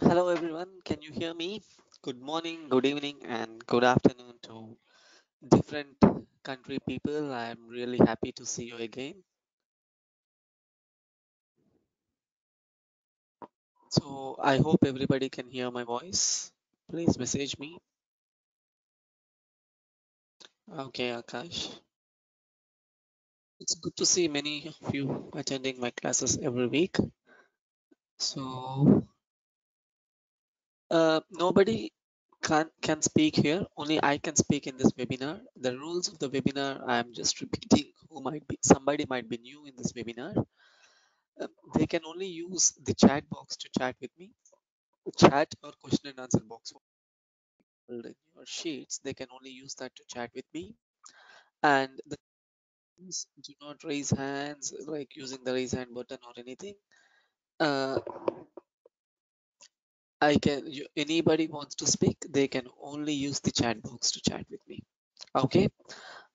Hello everyone, can you hear me? Good morning, good evening, and good afternoon to different country people. I'm really happy to see you again. So I hope everybody can hear my voice. Please message me. Okay, Akash. It's good to see many of you attending my classes every week. So nobody can speak here. Only I can speak in this webinar. The rules of the webinar I'm just repeating. Who might be somebody might be new in this webinar. They can only use the chat box to chat with me. Chat or question and answer box in your sheets. They can only use that to chat with me. And the things do not raise hands like using the raise hand button or anything. Uh, anybody wants to speak, they can only use the chat box to chat with me. Okay.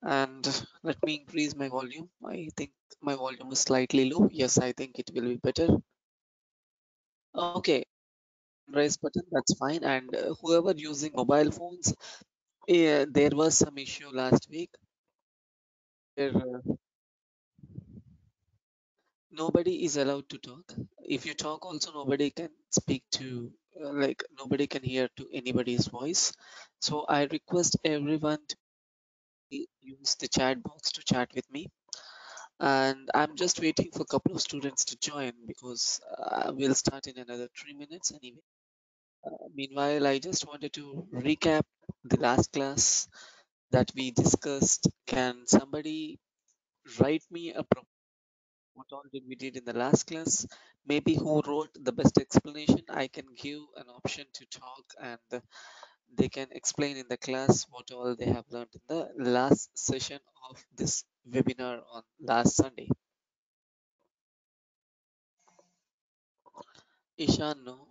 And let me increase my volume. I think my volume is slightly low. Yes, I think it will be better. Okay, raise button, that's fine. And whoever using mobile phones, yeah, there was some issue last week where nobody is allowed to talk. If you talk, also nobody can speak to, like nobody can hear to anybody's voice. So I request everyone to use the chat box to chat with me. And I'm just waiting for a couple of students to join because we'll start in another 3 minutes anyway. Meanwhile, I just wanted to recap the last class that we discussed. Can somebody write me a what all did we did in the last class? Maybe who wrote the best explanation? I can give an option to talk and they can explain in the class what all they have learned in the last session of this webinar on last Sunday. Ishan, no.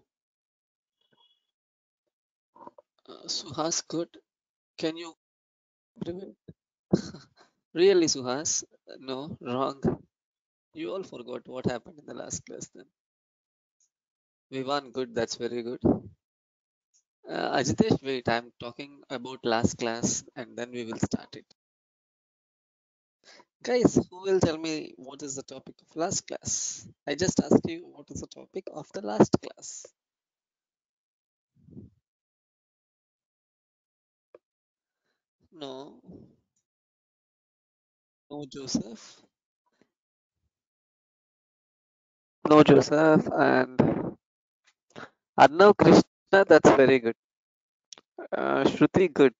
Suhas, good. Can you prevent? Really, Suhas? No, wrong. You all forgot what happened in the last class then. Vivan, good. That's very good. Ajitesh, wait. I'm talking about last class and then we will start it. Guys, who will tell me what is the topic of last class? I just asked you what is the topic of the last class. No, no, Joseph. No, Joseph. And Arnav Krishna, that's very good. Shruti, good.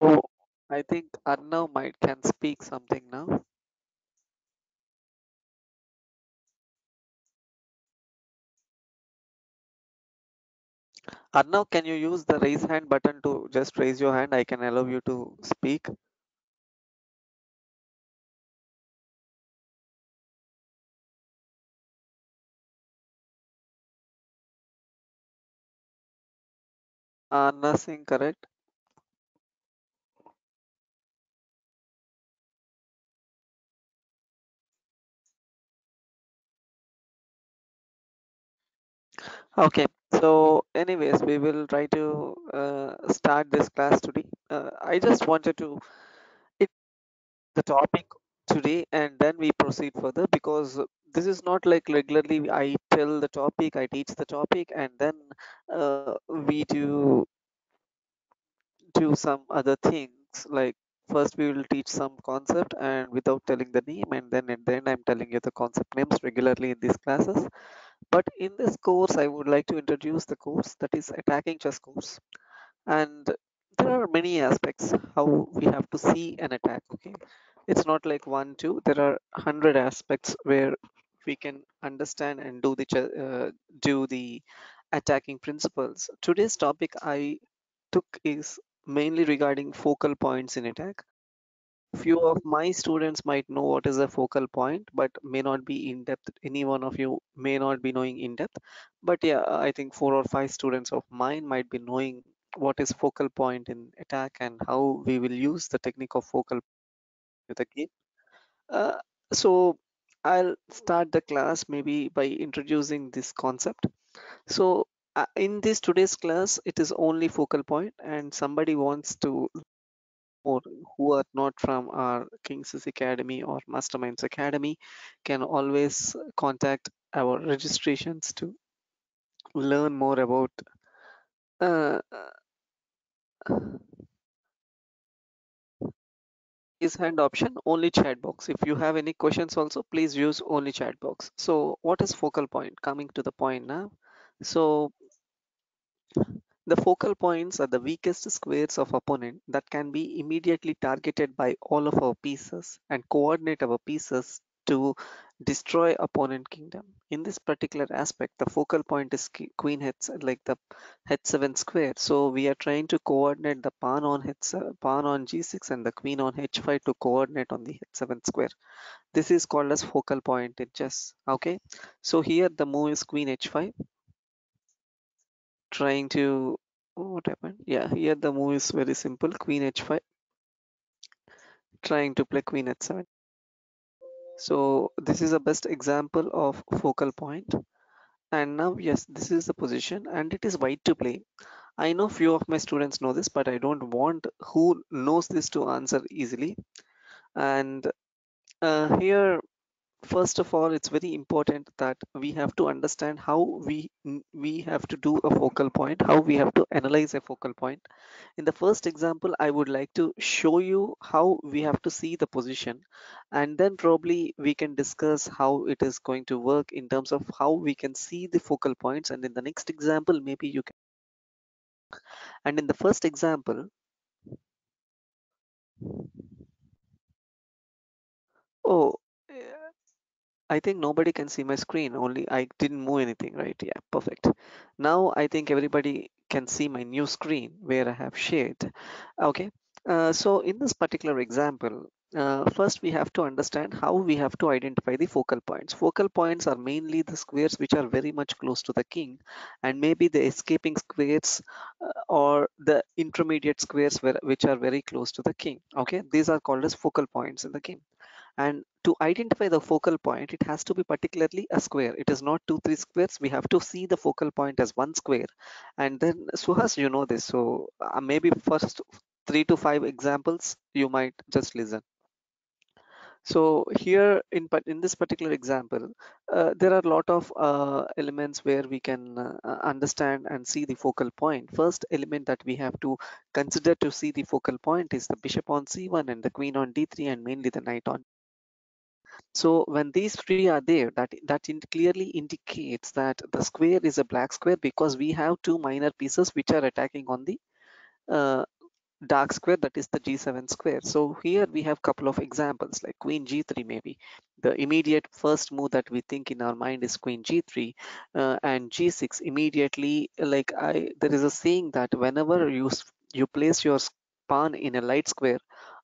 Oh, I think Arnav might can speak something now. Arnav, can you use the raise hand button to just raise your hand? I can allow you to speak. Nothing correct. Okay. So, anyways, we will try to start this class today. I just wanted to it the topic today, and then we proceed further because this is not like regularly I tell the topic, I teach the topic, and then we do some other things like first we will teach some concept and without telling the name, and then at the end I'm telling you the concept names regularly in these classes. But in this course I would like to introduce the course that is attacking chess course. And there are many aspects how we have to see an attack. Okay, it's not like one two, there are 100 aspects where we can understand and do the attacking principles. Today's topic I took is mainly regarding focal points in attack. Few of my students might know what is a focal point, but may not be in depth. Any one of you may not be knowing in depth. But yeah, I think 4 or 5 students of mine might be knowing what is focal point in attack and how we will use the technique of focal point with the game. Uh, so I'll start the class maybe by introducing this concept. So in this today's class, it is only focal point, and somebody wants to or who are not from our King's Academy or Masterminds Academy can always contact our registrations to learn more about uh, is hand option only chat box. If you have any questions also, please use only chat box. So what is focal point? Coming to the point now. So the focal points are the weakest squares of opponent that can be immediately targeted by all of our pieces and coordinate our pieces to destroy opponent kingdom. In this particular aspect, the focal point is queen like the h7 square. So we are trying to coordinate the pawn on g6 and the queen on h5 to coordinate on the h7 square. This is called as focal point in chess. Okay, so here the move is queen h5, trying to what happened. Yeah, here the move is very simple, queen h5, trying to play queen h7. So this is the best example of focal point. And now yes, this is the position and it is white to play. I know few of my students know this, but I don't want who knows this to answer easily. And here, first of all, it's very important that we have to understand how we have to do a focal point, how we have to analyze a focal point. In the first example, I would like to show you how we have to see the position, and then probably we can discuss how it is going to work in terms of how we can see the focal points. And in the next example, maybe you can. And in the first example, oh, I think nobody can see my screen, only I didn't move anything, right? Yeah, perfect. Now I think everybody can see my new screen where I have shared. Okay, so in this particular example, first we have to understand how we have to identify the focal points. Focal points are mainly the squares which are very much close to the king, and maybe the escaping squares or the intermediate squares which are very close to the king. Okay, these are called as focal points in the game. And to identify the focal point, it has to be particularly a square. It is not two, three squares. We have to see the focal point as one square. And then Suhas, you know this. So maybe first 3 to 5 examples, you might just listen. So here in this particular example, there are a lot of elements where we can understand and see the focal point. First element that we have to consider to see the focal point is the bishop on c1 and the queen on d3 and mainly the knight on. So when these three are there, clearly indicates that the square is a black square because we have two minor pieces which are attacking on the uh, dark square, that is the g7 square. So here we have couple of examples like queen g3 maybe. The immediate first move that we think in our mind is queen g3 and g6 immediately. Like there is a saying that whenever you place your pawn in a light square,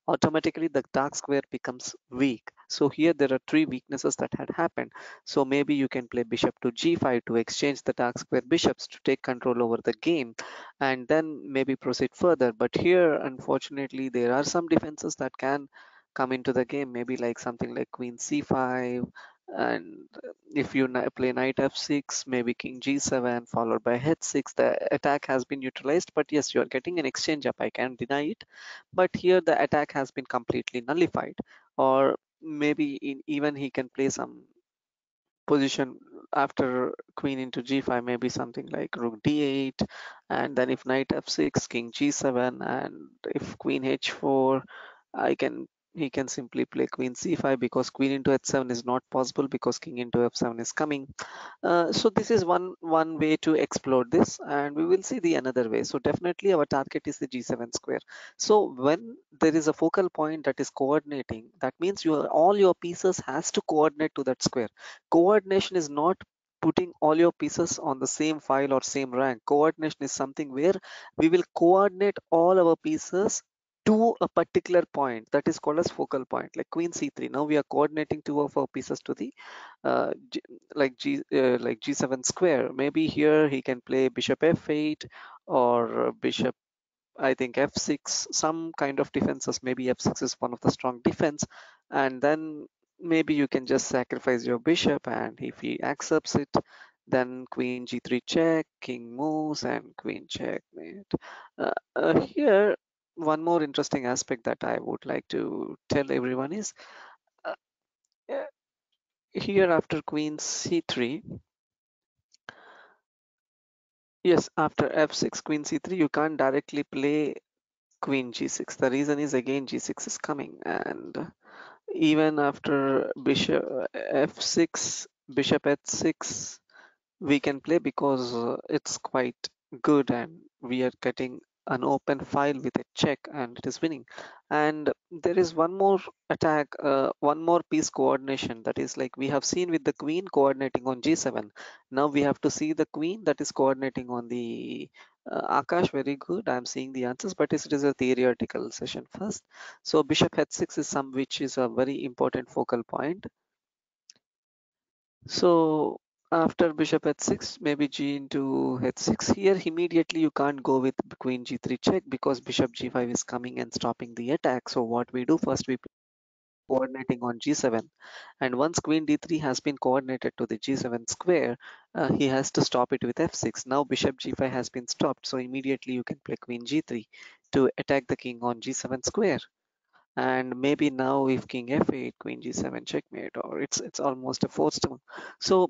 automatically the dark square becomes weak. So here there are three weaknesses that had happened. So maybe you can play bishop to g5 to exchange the dark square bishops to take control over the game and then maybe proceed further. But here unfortunately there are some defenses that can come into the game, maybe like something like queen c5, and if you play knight f6, maybe king g7 followed by h6, the attack has been neutralized. But yes, you are getting an exchange up, I can't deny it, but here the attack has been completely nullified. Or maybe even he can play some position after queen into g5, maybe something like rook d8, and then if knight f6, king g7, and if queen h4, I can he can simply play queen c5 because queen into h7 is not possible because king into f7 is coming. So this is one way to explore this, and we will see the another way. So definitely our target is the g7 square. So when there is a focal point that is coordinating, that means all your pieces has to coordinate to that square. Coordination is not putting all your pieces on the same file or same rank. Coordination is something where we will coordinate all our pieces to a particular point, that is called as focal point. Like queen c3, now we are coordinating two of our pieces to the uh, like g7 square. Maybe here he can play bishop f8 or bishop, I think f6, some kind of defenses. Maybe f6 is one of the strong defense, and then maybe you can just sacrifice your bishop, and if he accepts it, then queen g3 check, king moves, and queen checkmate. Here, one more interesting aspect that I would like to tell everyone is, uh, uh, here after queen c3, yes, after f6, queen c3, you can't directly play queen g6. The reason is, again, g6 is coming, and even after bishop f6, bishop h6, we can play, because it's quite good and we are getting an open file with a check and it is winning. And there is one more attack, one more piece coordination, that is, like we have seen with the queen coordinating on g7. Now we have to see the queen that is coordinating on the Akash. Very good, I'm seeing the answers, but it is a theoretical session first. So bishop h6 is some which is a very important focal point. So after bishop h6, maybe g into h6. Here immediately you can't go with queen g3 check, because bishop g5 is coming and stopping the attack. So what we do first, we coordinating on g7, and once queen d3 has been coordinated to the g7 square, he has to stop it with f6. Now bishop g5 has been stopped, so immediately you can play queen g3 to attack the king on g7 square. And maybe now if king f8, queen g7 checkmate, or it's almost a forced one. So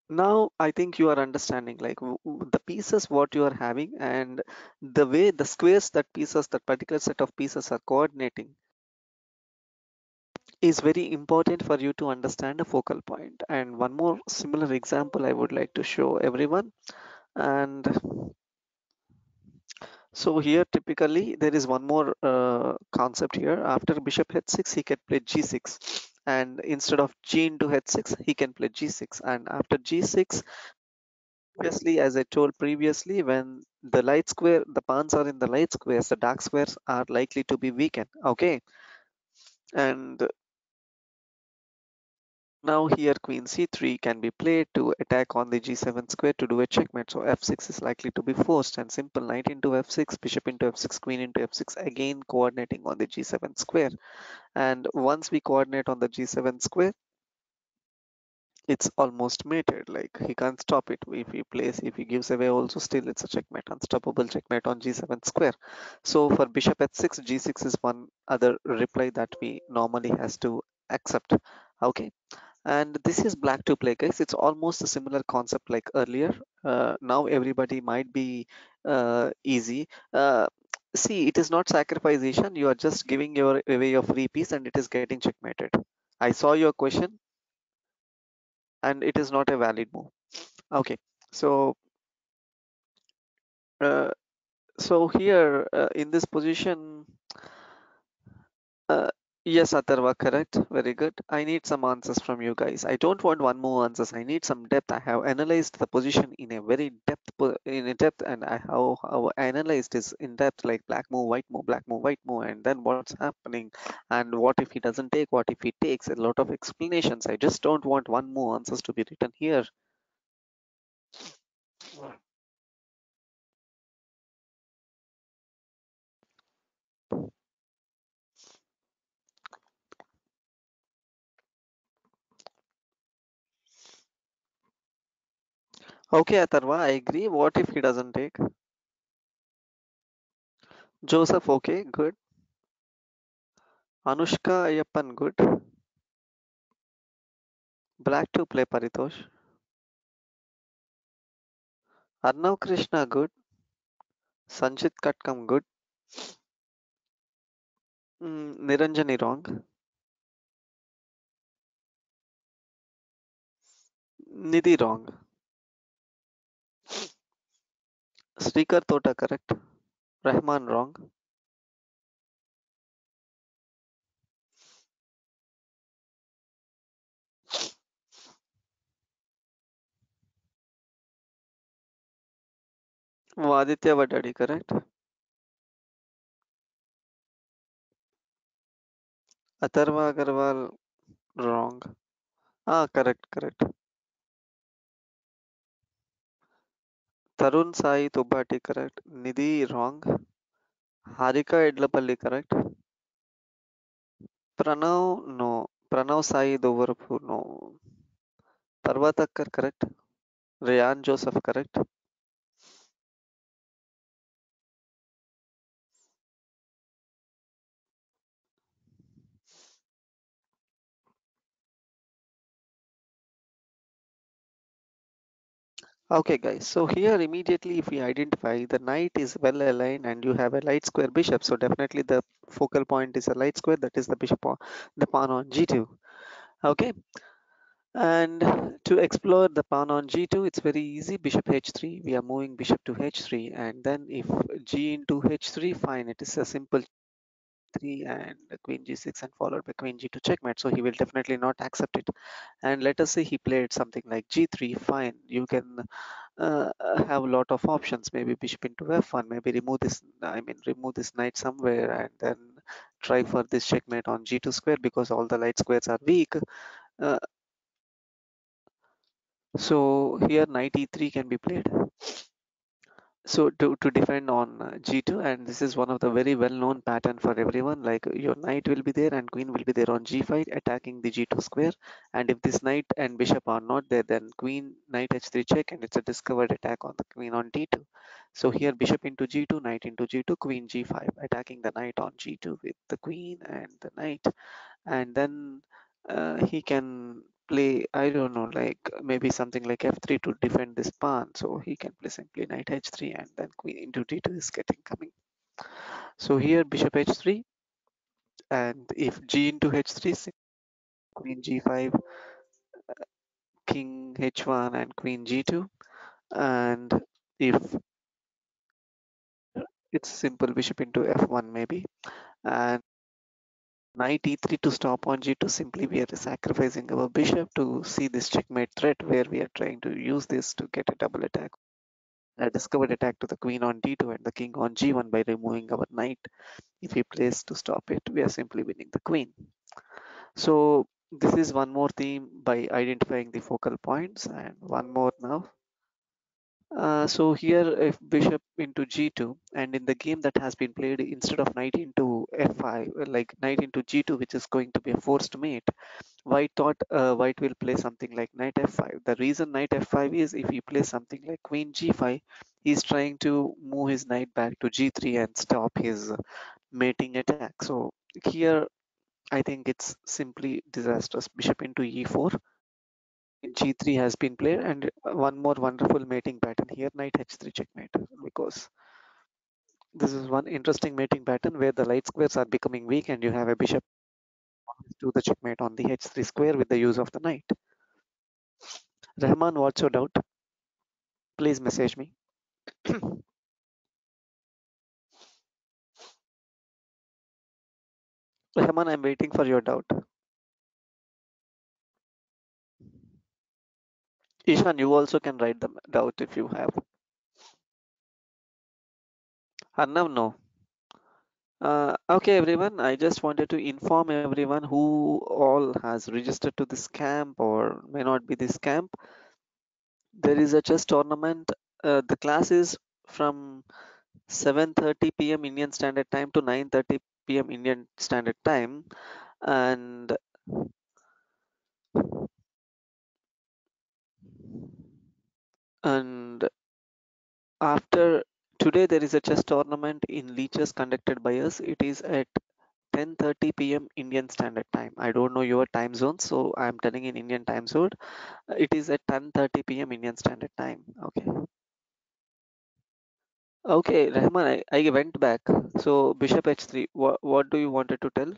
now I think you are understanding, like the pieces what you are having, and the way the squares that pieces, that particular set of pieces are coordinating, is very important for you to understand a focal point. And one more similar example I would like to show everyone. And so here typically there is one more concept here. After bishop h6, he can play g6, and instead of g into h6, he can play g6. And after g6, obviously, as I told previously, when the light square, the pawns are in the light squares, the dark squares are likely to be weakened. Okay, and now here queen c3 can be played to attack on the g7 square to do a checkmate. So f6 is likely to be forced, and simple knight into f6, bishop into f6, queen into f6, again coordinating on the g7 square. And once we coordinate on the g7 square, it's almost mated, like he can't stop it. If he plays, if he gives away also, still it's a checkmate, unstoppable checkmate on g7 square. So for bishop h6, g6 is one other reply that we normally has to accept. Okay, and this is black to play, guys. It's almost a similar concept like earlier. Now everybody might be easy. See, it is not sacrification, you are just giving your away your free piece and it is getting checkmated. I saw your question, and it is not a valid move. Okay, so uh, so here in this position, uh, yes, Atharva, correct. Very good. I need some answers from you guys. I don't want one more answers. I need some depth. I have analyzed the position in a very depth, and I how I analyzed is in depth, like black move, white move, black move, white move, and then what's happening, and what if he doesn't take, what if he takes. A lot of explanations. I just don't want one more answers to be written here. Okay, Atharva, I agree. What if he doesn't take? Joseph, okay, good. Anushka Ayyappan, good. Black to play, Paritosh. Arnav Krishna, good. Sanchit Katkam, good. Niranjani, wrong. Nidhi, wrong. Srikar Tota, correct. Rahman, wrong. Aditya Vadadi, correct. Atharva Agarwal, wrong. Ah, correct, correct. Tarun Sai Tubati, correct. Nidhi, wrong. Harika Edlapalli, correct. Pranav, no. Pranav Sai Dovarapur, no. Parvatakkar, correct. Rayan Joseph, correct. Okay, guys. So here immediately, if we identify the knight is well aligned and you have a light square bishop, so definitely the focal point is a light square. That is the bishop on the pawn on g2. Okay. And to explore the pawn on g2, it's very easy. Bishop h3. We are moving bishop to h3, and then if g into h3, fine. It is a simple 3 and queen g6 and followed by queen g2 checkmate. So he will definitely not accept it. And let us say he played something like g3. Fine. You can have a lot of options. Maybe bishop into f1. Maybe remove this. I mean, remove this knight somewhere and then try for this checkmate on g2 square because all the light squares are weak. Uh, so here knight e3 can be played. So to defend on g2, and this is one of the very well known pattern for everyone, like your knight will be there and queen will be there on g5 attacking the g2 square, and if this knight and bishop are not there, then queen knight h3 check, and it's a discovered attack on the queen on d2. So here bishop into g2, knight into g2, queen g5 attacking the knight on g2 with the queen and the knight, and then he can play, I don't know, like maybe something like f3 to defend this pawn. So he can play simply knight h3 and then queen into d2 is getting coming. So here bishop h3, and if g into h3, queen g5, king h1 and queen g2, and if it's simple bishop into f1 maybe, and knight e3 to stop on g2, simply we are sacrificing our bishop to see this checkmate threat where we are trying to use this to get a double attack, a discovered attack to the queen on d2 and the king on g1 by removing our knight. If he plays to stop it, we are simply winning the queen. So this is one more theme by identifying the focal points, and one more now. So here if bishop into g2, and in the game that has been played, instead of knight into f5, like knight into g2, which is going to be a forced mate, white thought white will play something like knight f5. The reason knight f5 is if he plays something like queen g5, he's trying to move his knight back to g3 and stop his mating attack. So here I think it's simply disastrous. Bishop into e4, g3 has been played, and one more wonderful mating pattern here, knight h3 checkmate, because this is one interesting mating pattern where the light squares are becoming weak and you have a bishop to the checkmate on the h3 square with the use of the knight. Rahman, what's your doubt? Please message me. Rahman, I'm waiting for your doubt. Ishan, you also can write the doubt if you have. Arnav, no. Okay, everyone. I just wanted to inform everyone who all has registered to this camp or may not be this camp. There is a chess tournament. The class is from 7:30 p.m. Indian Standard Time to 9:30 p.m. Indian Standard Time, and and after today there is a chess tournament in Leeches conducted by us. It is at 10:30 p.m. Indian Standard Time. I don't know your time zone, so I'm telling in Indian time zone. It is at 10:30 p.m. Indian Standard Time. Okay. Okay, Rahman, I went back. So Bishop h3. What do you wanted to tell?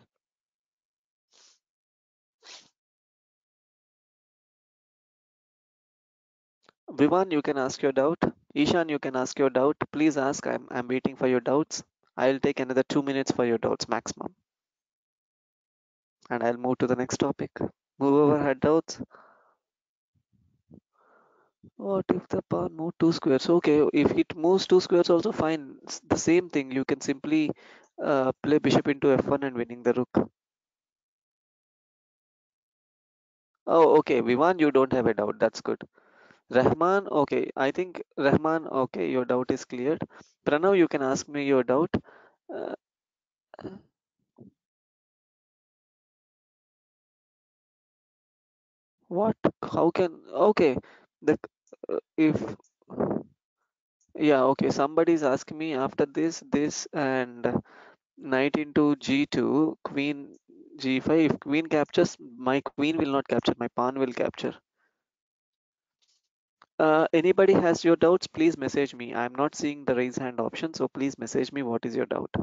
Vivan, you can ask your doubt. Ishan, you can ask your doubt. Please ask. I'm waiting for your doubts. I'll take another 2 minutes for your doubts maximum, and I'll move to the next topic. Whoever had doubts. What if the pawn move two squares? Okay, if it moves two squares also fine. It's the same thing. You can simply play bishop into f1 and winning the rook. Oh, okay. Vivan, you don't have a doubt. That's good. Rahman, okay. I think Rahman, okay. Your doubt is cleared. Pranav, you can ask me your doubt. Uh, What? How can? Okay, the if yeah, okay. Somebody's asking me after this and knight into g2, queen g5. If queen captures, my queen will not capture. My pawn will capture. Anybody has your doubts? Please message me. I'm not seeing the raise hand option, so please message me. What is your doubt?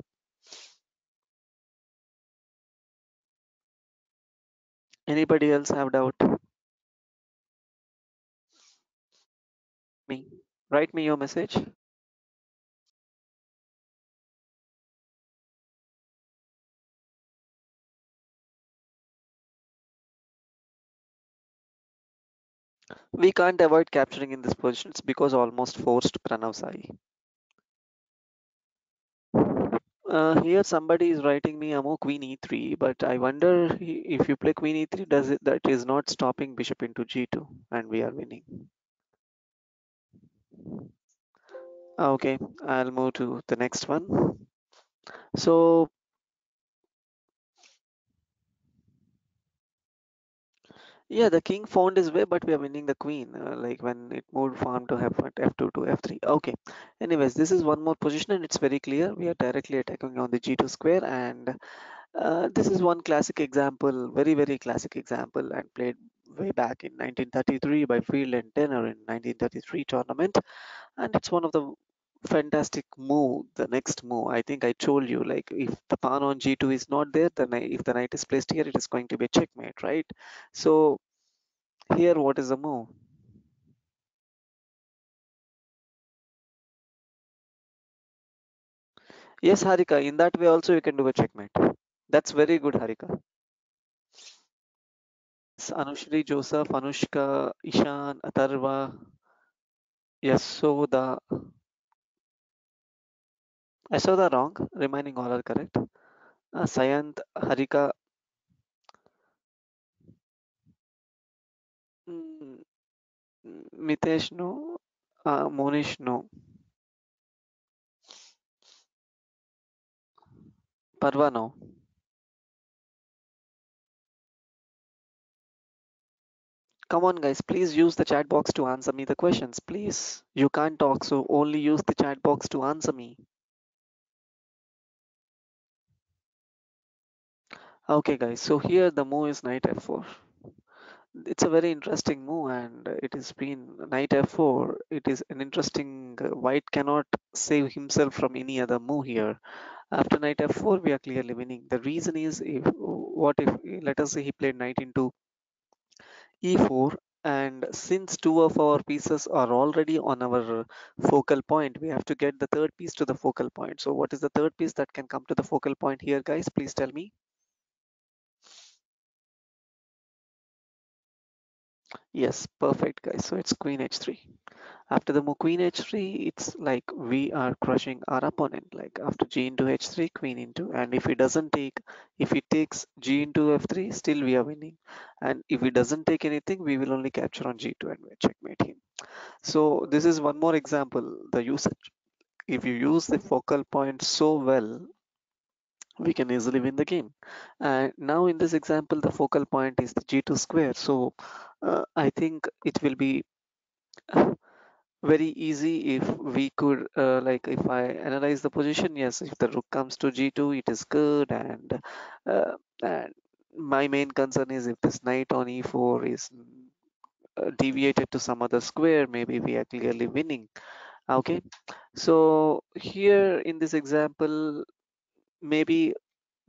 Anybody else have doubt? Me. Write me your message. We can't avoid capturing in this position. It's because almost forced Pranav Sai. Here somebody is writing me Amo queen e3, but I wonder if you play queen e3, does it that is not stopping bishop into g2 and we are winning. Okay, I'll move to the next one. So yeah, the king found his way, but we are winning the queen. Like when it moved farm to f2 to f3. Okay. Anyways, this is one more position, and it's very clear. We are directly attacking on the g2 square, and this is one classic example, very classic example, and played way back in 1933 by Field and Tenor in 1933 tournament, and it's one of the fantastic move. The next move, I think I told you, like if the pawn on g2 is not there, then if the knight is placed here, it is going to be a checkmate, right? So here, what is the move? Yes, Harika. In that way, also you can do a checkmate. That's very good, Harika. Anushri, Joseph, Anushka, Ishan, Atharva, Yasoda. I saw the wrong. Remaining all are correct. Sayant, Harika, mm, Mitesh, no. Monish, no. Parva, no. Come on, guys. Please use the chat box to answer me the questions. Please. You can't talk, so only use the chat box to answer me. Okay, guys. So here the move is knight f4. It's a very interesting move, and it has been knight f4. It is an interesting. White cannot save himself from any other move here. After knight f4, we are clearly winning. The reason is, if what if let us say he played knight into e4, and since two of our pieces are already on our focal point, we have to get the third piece to the focal point. So what is the third piece that can come to the focal point here, guys? Please tell me. Yes, perfect, guys. So it's queen h3. After the move queen h3, it's like we are crushing our opponent. Like after g into h3, queen into, and if he doesn't take, if he takes g into f3, still we are winning. And if he doesn't take anything, we will only capture on g2 and we checkmate him. So this is one more example. The usage. If you use the focal point so well, we can easily win the game. And now in this example, the focal point is the g2 square. So I think it will be very easy if we could like if I analyze the position. Yes, if the rook comes to g2, it is good, and my main concern is if this knight on e4 is deviated to some other square, maybe we are clearly winning. Okay, so here in this example, maybe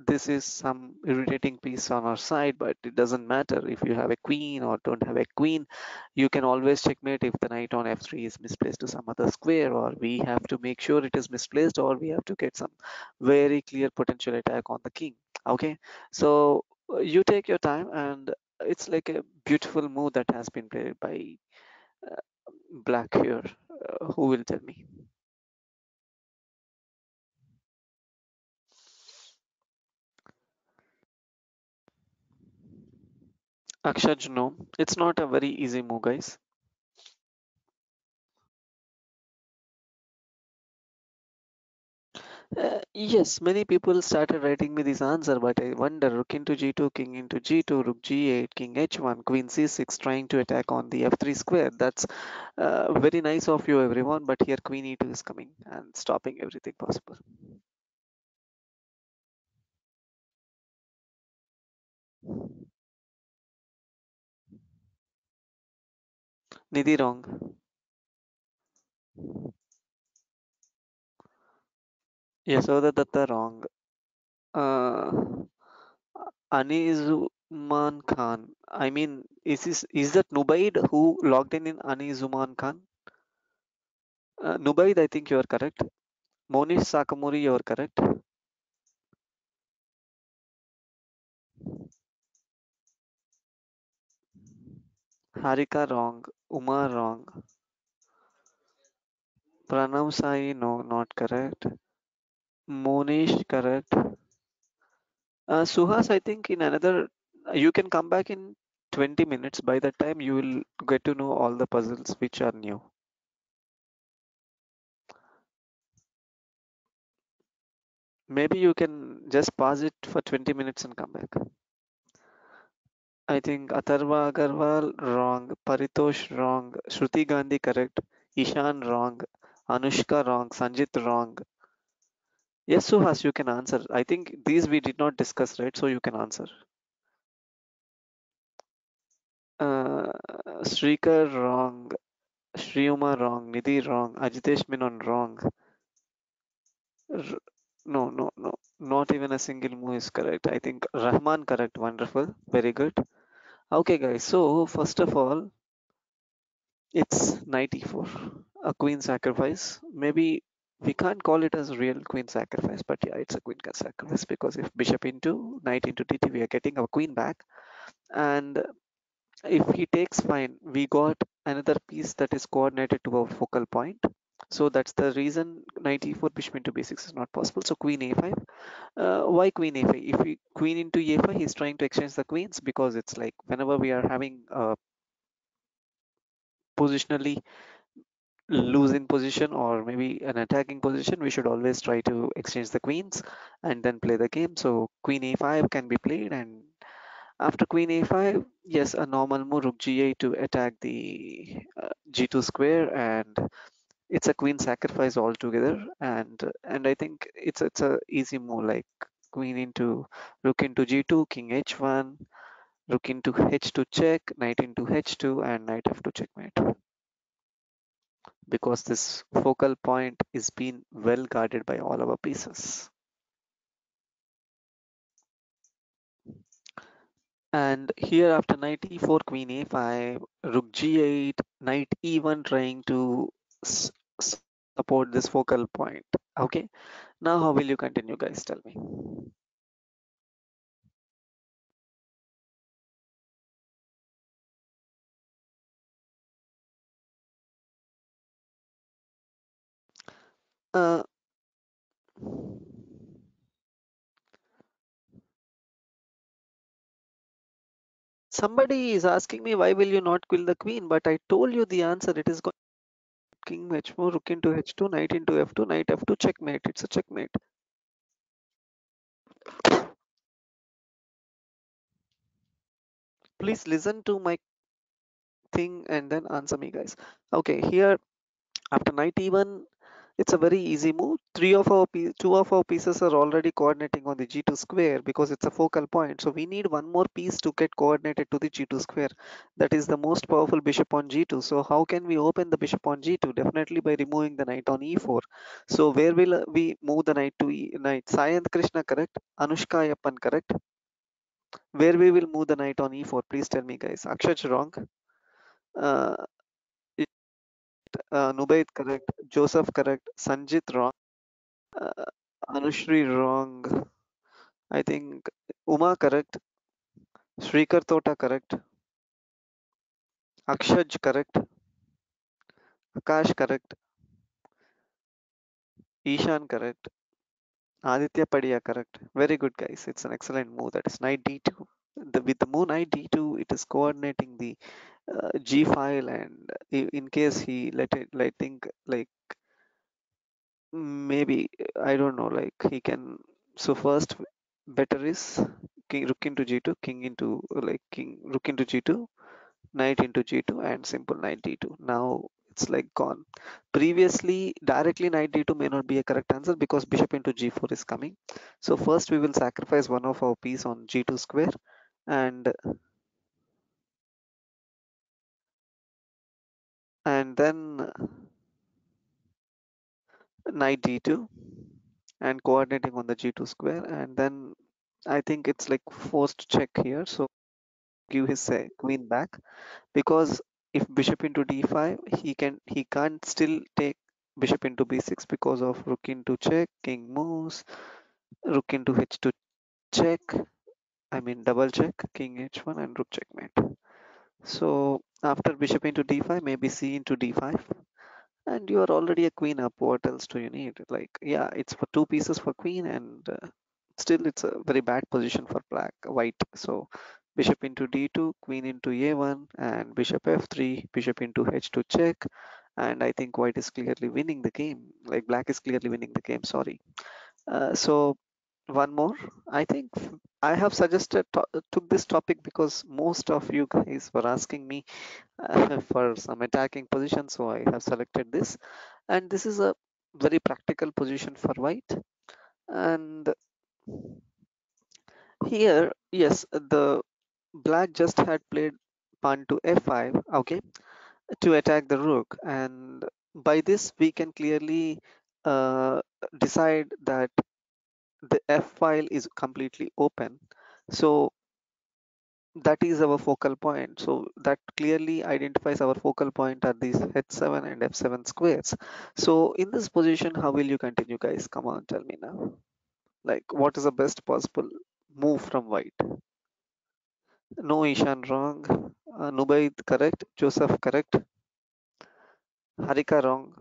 this is some irritating piece on our side, but it doesn't matter. If you have a queen or don't have a queen, you can always checkmate if the knight on f3 is misplaced to some other square, or we have to make sure it is misplaced, or we have to get some very clear potential attack on the king. Okay, so you take your time, and it's like a beautiful move that has been played by uh, black here. Who will tell me? Akshaj, no, it's not a very easy move, guys. Yes, many people started writing me this answer, but I wonder rook into g2, king into g2, rook g8, king h1, queen c6, trying to attack on the f3 square. That's very nice of you, everyone. But here queen e2 is coming and stopping everything possible. Nidhi wrong. Yashoda Datta wrong. Uh, Anizuman Khan. I mean, is that Nubaid who logged in Anizuman Khan? Nubaid, I think you are correct. Monish Sakamori, you are correct. Harika wrong. Uma wrong. Pranav Sai, no, not correct. Monish correct. Suhas, I think in another, you can come back in 20 minutes. By that time, you will get to know all the puzzles which are new. Maybe you can just pause it for 20 minutes and come back. I think Atharva Agarwal wrong, Paritosh wrong, Shruti Gandhi correct, Ishan wrong, Anushka wrong, Sanjit wrong. Yes, Suhas, you can answer. I think these we did not discuss, right? So you can answer. Uh, Shrikar wrong, Shriyuma wrong, Nidhi wrong, Ajitesh Menon wrong. R- no, no, no. Not even a single move is correct. I think Rahman correct. Wonderful. Very good. Okay, guys. So first of all, it's 94, a queen sacrifice. Maybe we can't call it as real queen sacrifice, but yeah, it's a queen sacrifice because if bishop into knight into dt, we are getting our queen back. And if he takes fine, we got another piece that is coordinated to our focal point. So that's the reason knight e4 bishop into b6 is not possible. So queen a5. Why queen a5? If we queen into a5, he's trying to exchange the queens because it's like whenever we are having positionally losing position or maybe an attacking position, we should always try to exchange the queens and then play the game. So queen a5 can be played, and after queen a5, yes, a normal move rook g8 to attack the g2 square, and it's a queen sacrifice altogether. And I think it's a easy move like queen into rook into g2, king h1, rook into h2 check, knight into h2, and knight f2 checkmate, because this focal point is being well guarded by all our pieces. And here after knight e4, queen a5, rook g8, knight e1, trying to s- support this focal point. Okay, now how will you continue, guys? Tell me. Uh, Somebody is asking me why will you not kill the queen, but I told you the answer. It is going king h4, rook into h2, knight into f2, knight f2, checkmate. It's a checkmate. Please listen to my thing and then answer me, guys. Okay, here after knight e1, it's a very easy move. Two of our pieces are already coordinating on the g2 square because it's a focal point. So we need one more piece to get coordinated to the g2 square. That is the most powerful bishop on g2. So how can we open the bishop on g2? Definitely by removing the knight on e4. So where will we move the knight to knight? Sai Krishna correct? Anushka Yappan correct? Where we will move the knight on e4? Please tell me, guys. Akshaj wrong. Uh, Nubaid correct. Joseph correct. Sanjit wrong. Uh, Anushri wrong. I think Uma correct. Shrikar Tota correct. Akshaj correct. Akash correct. Ishan correct. Aditya Padia correct. Very good, guys. It's an excellent move. That is knight d2. With the move knight d2, it is coordinating the g file, and in case he let it, I think like maybe I don't know. Like he can. So first, better is king rook into g2, king into like king rook into g2, knight into g2, and simple knight d2. Now it's like gone. Previously, directly knight d2 may not be a correct answer because bishop into g4 is coming. So first we will sacrifice one of our piece on g2 square, and then knight d2 and coordinating on the g2 square, and then I think it's like forced check here. So give his queen back, because if bishop into d5, he can't still take bishop into b6 because of rook into check, king moves, rook into h2 check, I mean double check, king h1 and rook checkmate. So after bishop into d5, maybe c into d5, and you are already a queen up. What else do you need? Like, yeah, it's for two pieces for queen, and still it's a very bad position for white. So bishop into d2, queen into a1, and bishop f3, bishop into h2 check, and I think white is clearly winning the game. Like black is clearly winning the game, sorry. So one more, I think I have suggested took this topic because most of you guys were asking me for some attacking position, so I have selected this, and this is a very practical position for white. And here, yes, the black just had played pawn to f5, okay, to attack the rook, and by this we can clearly uh, decide that the f file is completely open. So that is our focal point. So that clearly identifies our focal point at these h7 and f7 squares. So in this position, how will you continue, guys? Come on, tell me now. Like, what is the best possible move from white? No, Ishan wrong. Nubaid correct. Joseph correct. Harika wrong.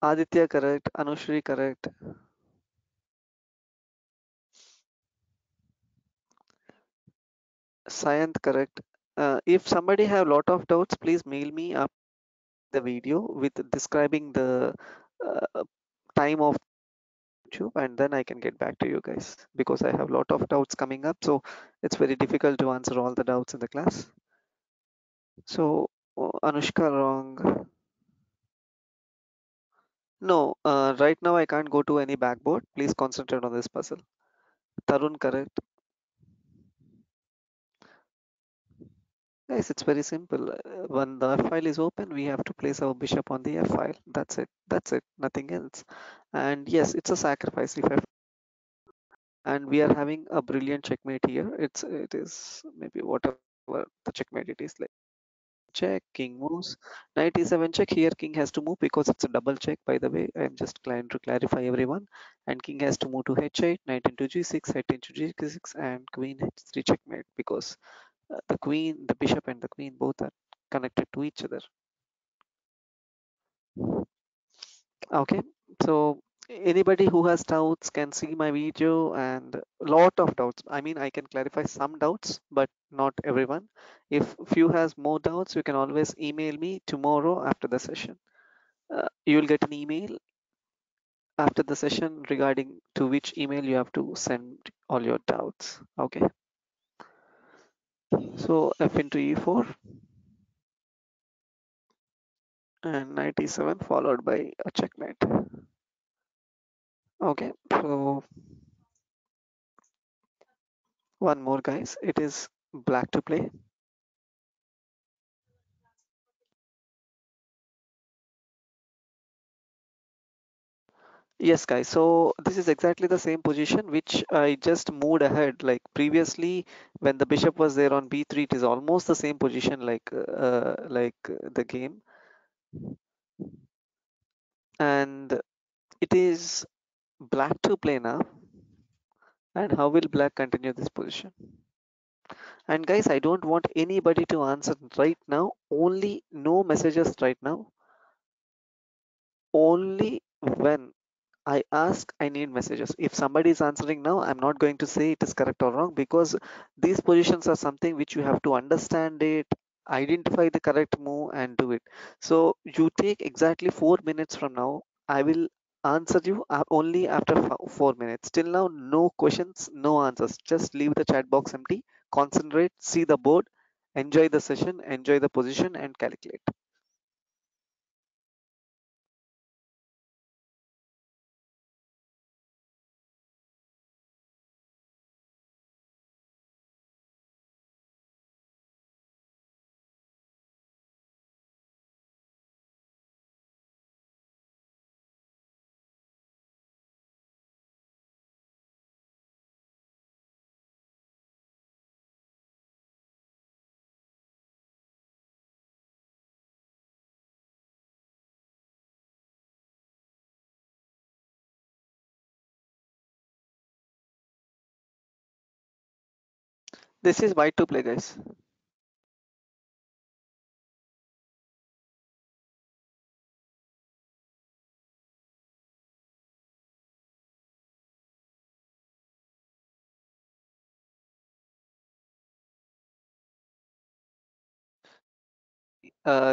Aditya correct. Anushri correct. Sayanth correct. If somebody have lot of doubts, please mail me up the video with describing the time of YouTube, and then I can get back to you guys because I have a lot of doubts coming up. So it's very difficult to answer all the doubts in the class. So Anushka wrong. No, right now I can't go to any backboard. Please concentrate on this puzzle. Tarun correct. Guys, it's very simple. When the F file is open, we have to place our bishop on the F file. That's it. That's it. Nothing else. And yes, it's a sacrifice. If I and we are having a brilliant checkmate here. It is maybe whatever the checkmate it is, like check, king moves, knight e7 check. Here king has to move because it's a double check, by the way. I'm just trying to clarify everyone. And king has to move to h8, knight into g6, knight into g6, and queen h3 checkmate, because the bishop and the queen both are connected to each other. Okay, so anybody who has doubts can see my video, and lot of doubts. I mean, I can clarify some doubts, but not everyone. If few has more doubts, you can always email me tomorrow after the session. You will get an email after the session regarding to which email you have to send all your doubts. Okay, so f into e4 and knight e7 followed by a checkmate. Okay, so one more, guys. It is black to play. Yes, guys. So this is exactly the same position which I just moved ahead. Like previously, when the bishop was there on b3, it is almost the same position like the game, and it is black to play now. And how will black continue this position? And guys, I don't want anybody to answer right now. Only no messages right now. Only when I ask, I need messages. If somebody is answering now, I'm not going to say it is correct or wrong, because these positions are something which you have to understand it, identify the correct move and do it. So you take exactly 4 minutes from now. I will answer you only after 4 minutes. Till now, no questions, no answers. Just leave the chat box empty, concentrate, see the board, enjoy the session, enjoy the position and calculate. This is white to play, guys.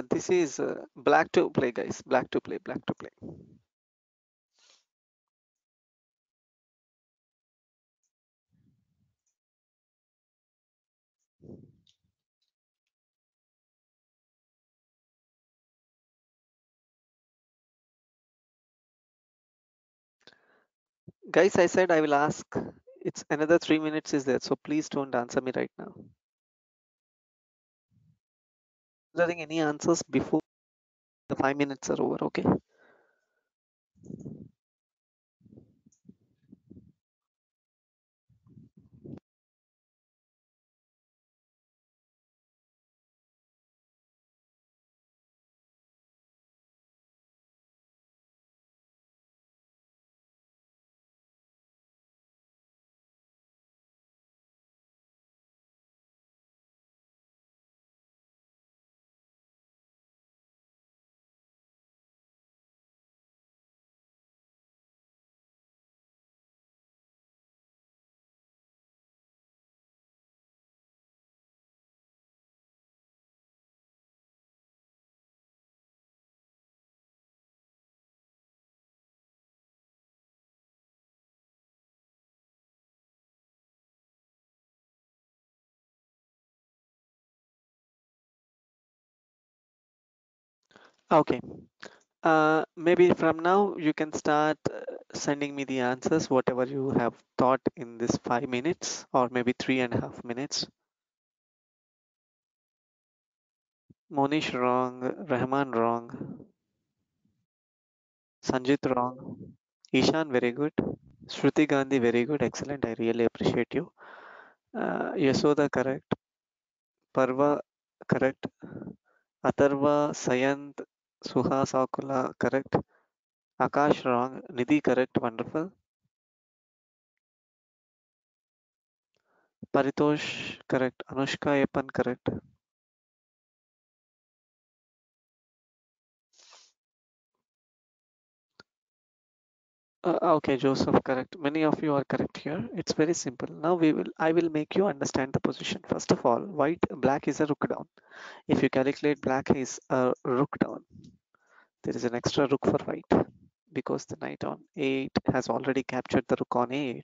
This is black to play, guys. Black to play, black to play. Guys, I said I will ask. It's another 3 minutes is there, so please don't answer me right now. Getting any answers before the 5 minutes are over, okay? Okay. Maybe from now you can start sending me the answers, whatever you have thought in this 5 minutes, or maybe 3.5 minutes. Monish wrong, Rahman wrong, Sanjit wrong, Ishan very good, Shruti Gandhi very good, excellent. I really appreciate you. Yasoda correct, Parva correct, Atharva, Sayant, Suhas Akula correct, Akash wrong, Nidhi correct, wonderful. Paritosh correct, Anushka Epan correct. Okay, Joseph correct. Many of you are correct here. It's very simple. Now I will make you understand the position. First of all, black is a rook down. If you calculate black is a rook down, there is an extra rook for white because the knight on a8 has already captured the rook on a8.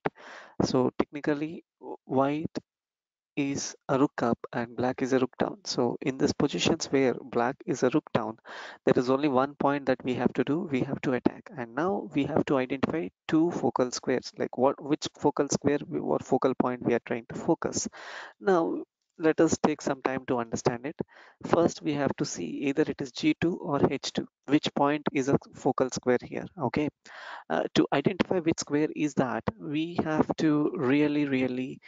So technically, white is a rook up and black is a rook down. So in these positions where black is a rook down, there is only one point that we have to do. We have to attack. And now we have to identify two focal squares, like which focal square or focal point we are trying to focus. Now let us take some time to understand it. First, we have to see either it is G2 or H2. Which point is a focal square here? Okay. To identify which square is that, we have to really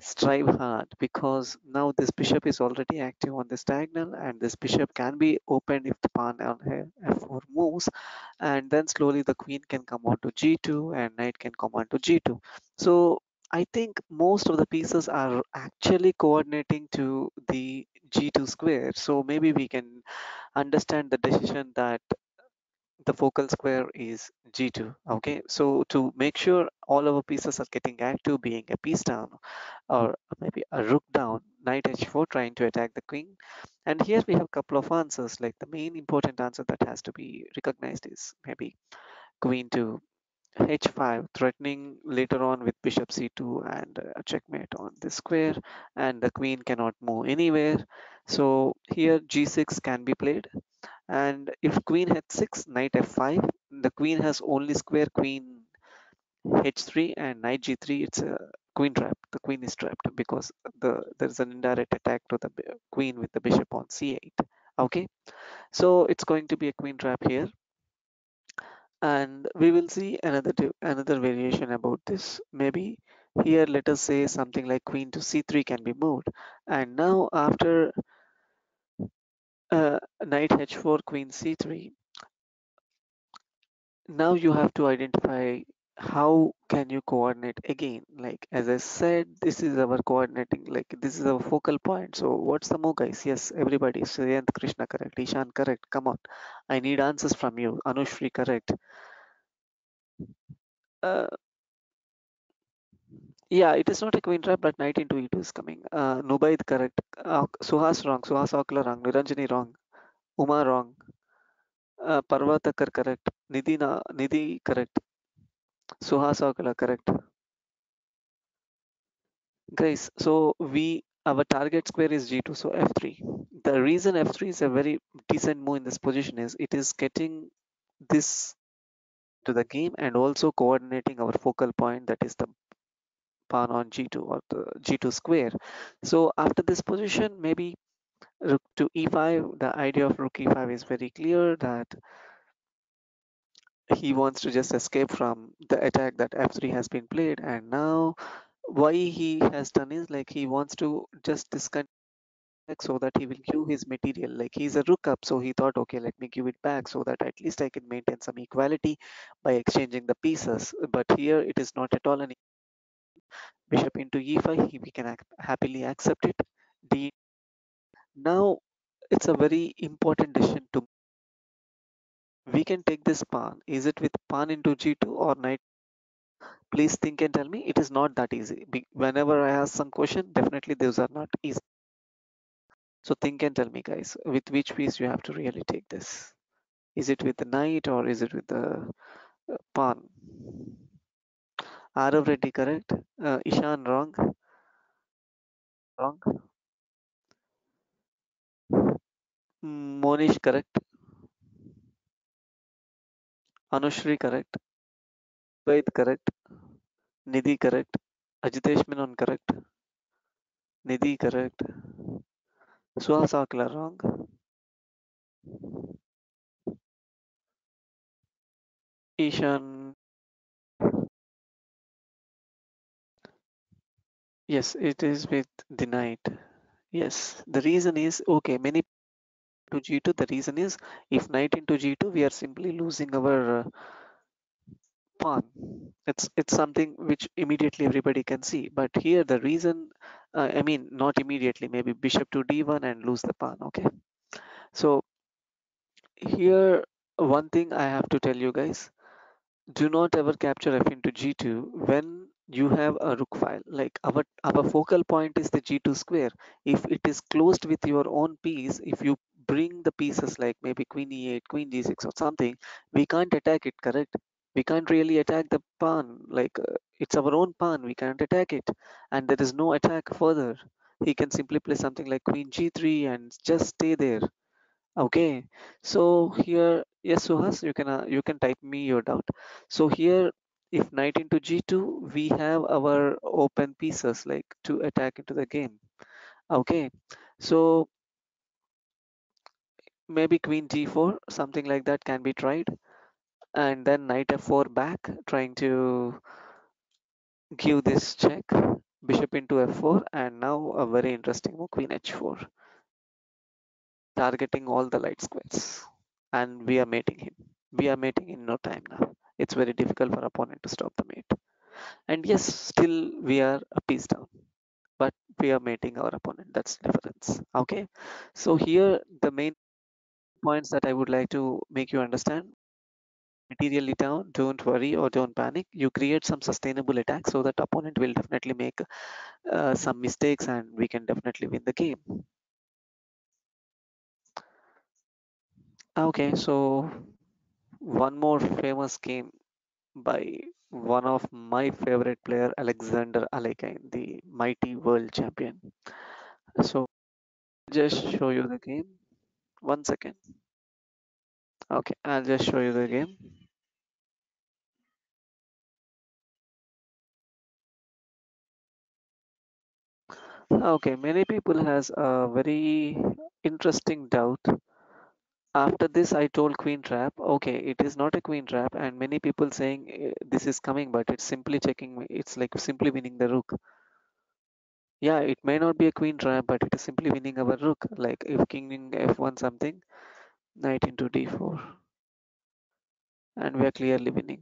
strive hard, because now this bishop is already active on this diagonal, and this bishop can be opened if the pawn on f4 moves, and then slowly the queen can come on to g2 and knight can come on to g2. So I think most of the pieces are actually coordinating to the g2 square, so maybe we can understand the decision that the focal square is g2. Okay, so to make sure all our pieces are getting active, being a piece down or maybe a rook down, knight h4 trying to attack the queen. And here we have a couple of answers. Like the main important answer that has to be recognized is maybe queen to h5, threatening later on with bishop c2 and a checkmate on this square, and the queen cannot move anywhere. So here g6 can be played, and if queen h6, knight f5, the queen has only square queen h3 and knight g3. It's a queen trap. The queen is trapped because there's an indirect attack to the queen with the bishop on c8. Okay, so it's going to be a queen trap here, and we will see another variation about this. Maybe here let us say something like queen to c3 can be moved, and now after knight h4, queen c3, now you have to identify how can you coordinate again. Like as I said, this is our coordinating, like this is our focal point. So what's the more, guys? Yes, everybody. Shreyant, Krishna correct, Ishan correct. Come on, I need answers from you. Anushri correct. uh, yeah, it is not a queen trap, but knight into e2 is coming. Nubaid correct. Suhas wrong, Suhas Okla wrong, Niranjani wrong, Uma wrong, Parvatakar correct, Nidhi correct, Suhas Okla correct. Guys, so our target square is g2, so f3. The reason f3 is a very decent move in this position is it is getting this to the game and also coordinating our focal point, that is the pawn on g2 or the g2 square. So after this position, maybe rook to e5. The idea of rook e5 is very clear, that he wants to just escape from the attack that f3 has been played. And now why he has done is like he wants to just discontinue so that he will give his material. Like he's a rook up, so he thought, okay, let me give it back so that at least I can maintain some equality by exchanging the pieces. But here it is not at all an bishop into e5. We can happily accept it. D. Now it's a very important decision to. We can take this pawn. Is it with pawn into g2 or knight? Please think and tell me. It is not that easy. Whenever I ask some question, definitely those are not easy. So think and tell me, guys, with which piece you have to really take this. Is it with the knight or is it with the pawn? Arav Reddy correct. Ishan wrong. Wrong. Monish correct. Anushri correct. Vaid correct. Nidhi correct. Ajitesh Menon correct. Nidhi correct. Suhas Akla wrong. Ishan, yes, it is with the knight. Yes, the reason is okay. Many to g2. The reason is if knight into g2, we are simply losing our pawn. It's something which immediately everybody can see. But here the reason, I mean, not immediately. Maybe bishop to d1 and lose the pawn. Okay. So here one thing I have to tell you guys, do not ever capture f into g2 when you have a rook file. Like our focal point is the g2 square. If it is closed with your own piece, if you bring the pieces like maybe queen e8, queen g6 or something, we can't attack it, correct? We can't really attack the pawn. Like it's our own pawn, we can't attack it, and there is no attack further. He can simply play something like queen g3 and just stay there. Okay, so here, yes, Suhas, you can type me your doubt. So here, if knight into g2, we have our open pieces like to attack into the game. Okay, so maybe queen g4, something like that can be tried, and then knight f4 back, trying to give this check, bishop into f4, and now a very interesting move, queen h4, targeting all the light squares, and we are mating him. We are mating in no time now. It's very difficult for opponent to stop the mate. And yes, still we are a piece down, but we are mating our opponent. That's the difference. Okay. So here the main points that I would like to make you understand. materially down, don't worry or don't panic. You create some sustainable attack so that opponent will definitely make some mistakes and we can definitely win the game. Okay, so one more famous game by one of my favorite player, Alexander Alekhine, the mighty world champion. So just show you the game. 1 second. Okay, I'll just show you the game. Okay, many people has a very interesting doubt. After this, I told queen trap. Okay, it is not a queen trap, and many people saying this is coming, but it's simply checking. It's like simply winning the rook. Yeah, it may not be a queen trap, but it is simply winning our rook. Like if king in f1 something, knight into d4, and we are clearly winning.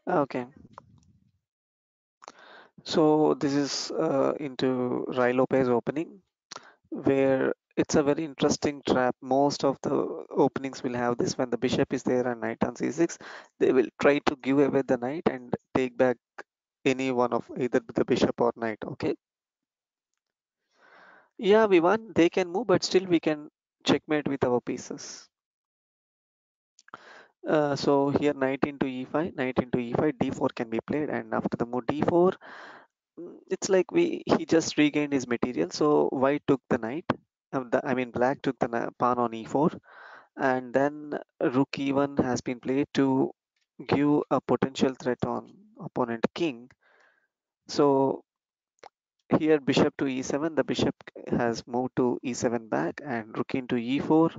Okay, so this is into Rai Lopez opening, where it's a very interesting trap. Most of the openings will have this when the bishop is there and knight on c6. They will try to give away the knight and take back any one of either the bishop or knight. Okay, yeah, we won. They can move, but still we can checkmate with our pieces. So here knight into e5, knight into e5, d4 can be played, and after the move d4, it's like he just regained his material. So white took the knight. I mean black took the pawn on e4, and then rook e1 has been played to give a potential threat on opponent king. So here bishop to e7, the bishop has moved to e7 back, and rook into e4,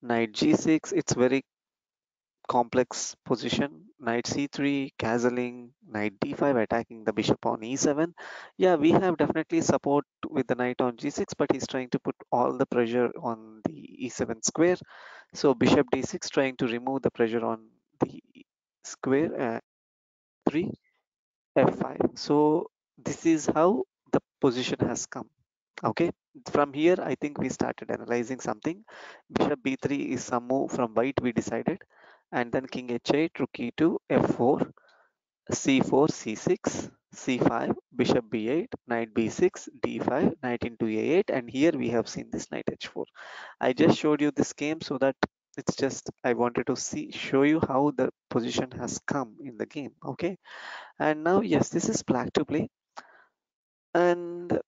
knight g6. It's very complex position. Knight c3, castling, knight d5, attacking the bishop on e7. Yeah, we have definitely support with the knight on g6, but he's trying to put all the pressure on the e7 square. So bishop d6, trying to remove the pressure on the square. 3 f5. So this is how the position has come. Okay, from here I think we started analyzing something. Bishop b3 is some move from white, we decided, and then king h8, rook e2, f4, c4, c6, c5, bishop b8, knight b6, d5, knight into a8, and here we have seen this knight h4. I just showed you this game so that it's just I wanted to show you how the position has come in the game. Okay, and now yes, this is black to play, and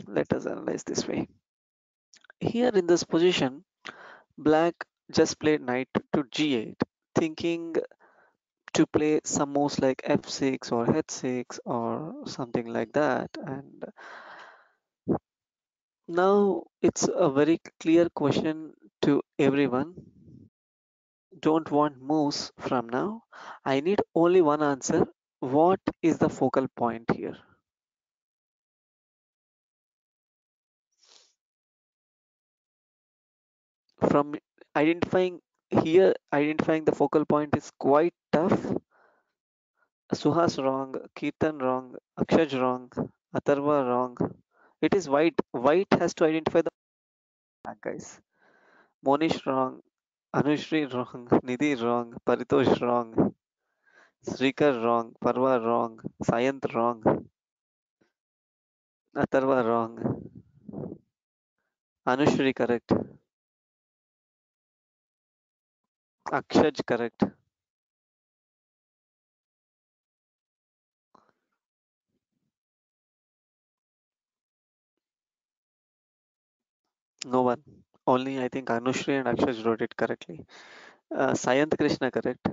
let us analyze this way. Here in this position, black just played knight to g8, thinking to play some moves like f6 or h6 or something like that. And now it's a very clear question to everyone. Don't want moves from now. I need only one answer. What is the focal point here? From identifying identifying the focal point is quite tough. Suhas wrong, Kirtan wrong, Akshaj wrong, Atharva wrong. It is white. White has to identify the guys. Monish wrong, Anushri wrong, Nidhi wrong, Paritosh wrong, Srikar wrong, Parva wrong, Sayant wrong, Atharva wrong, Anushri correct, Akshaj correct. No one. Only I think Anushri and Akshaj wrote it correctly. Sayant Krishna correct.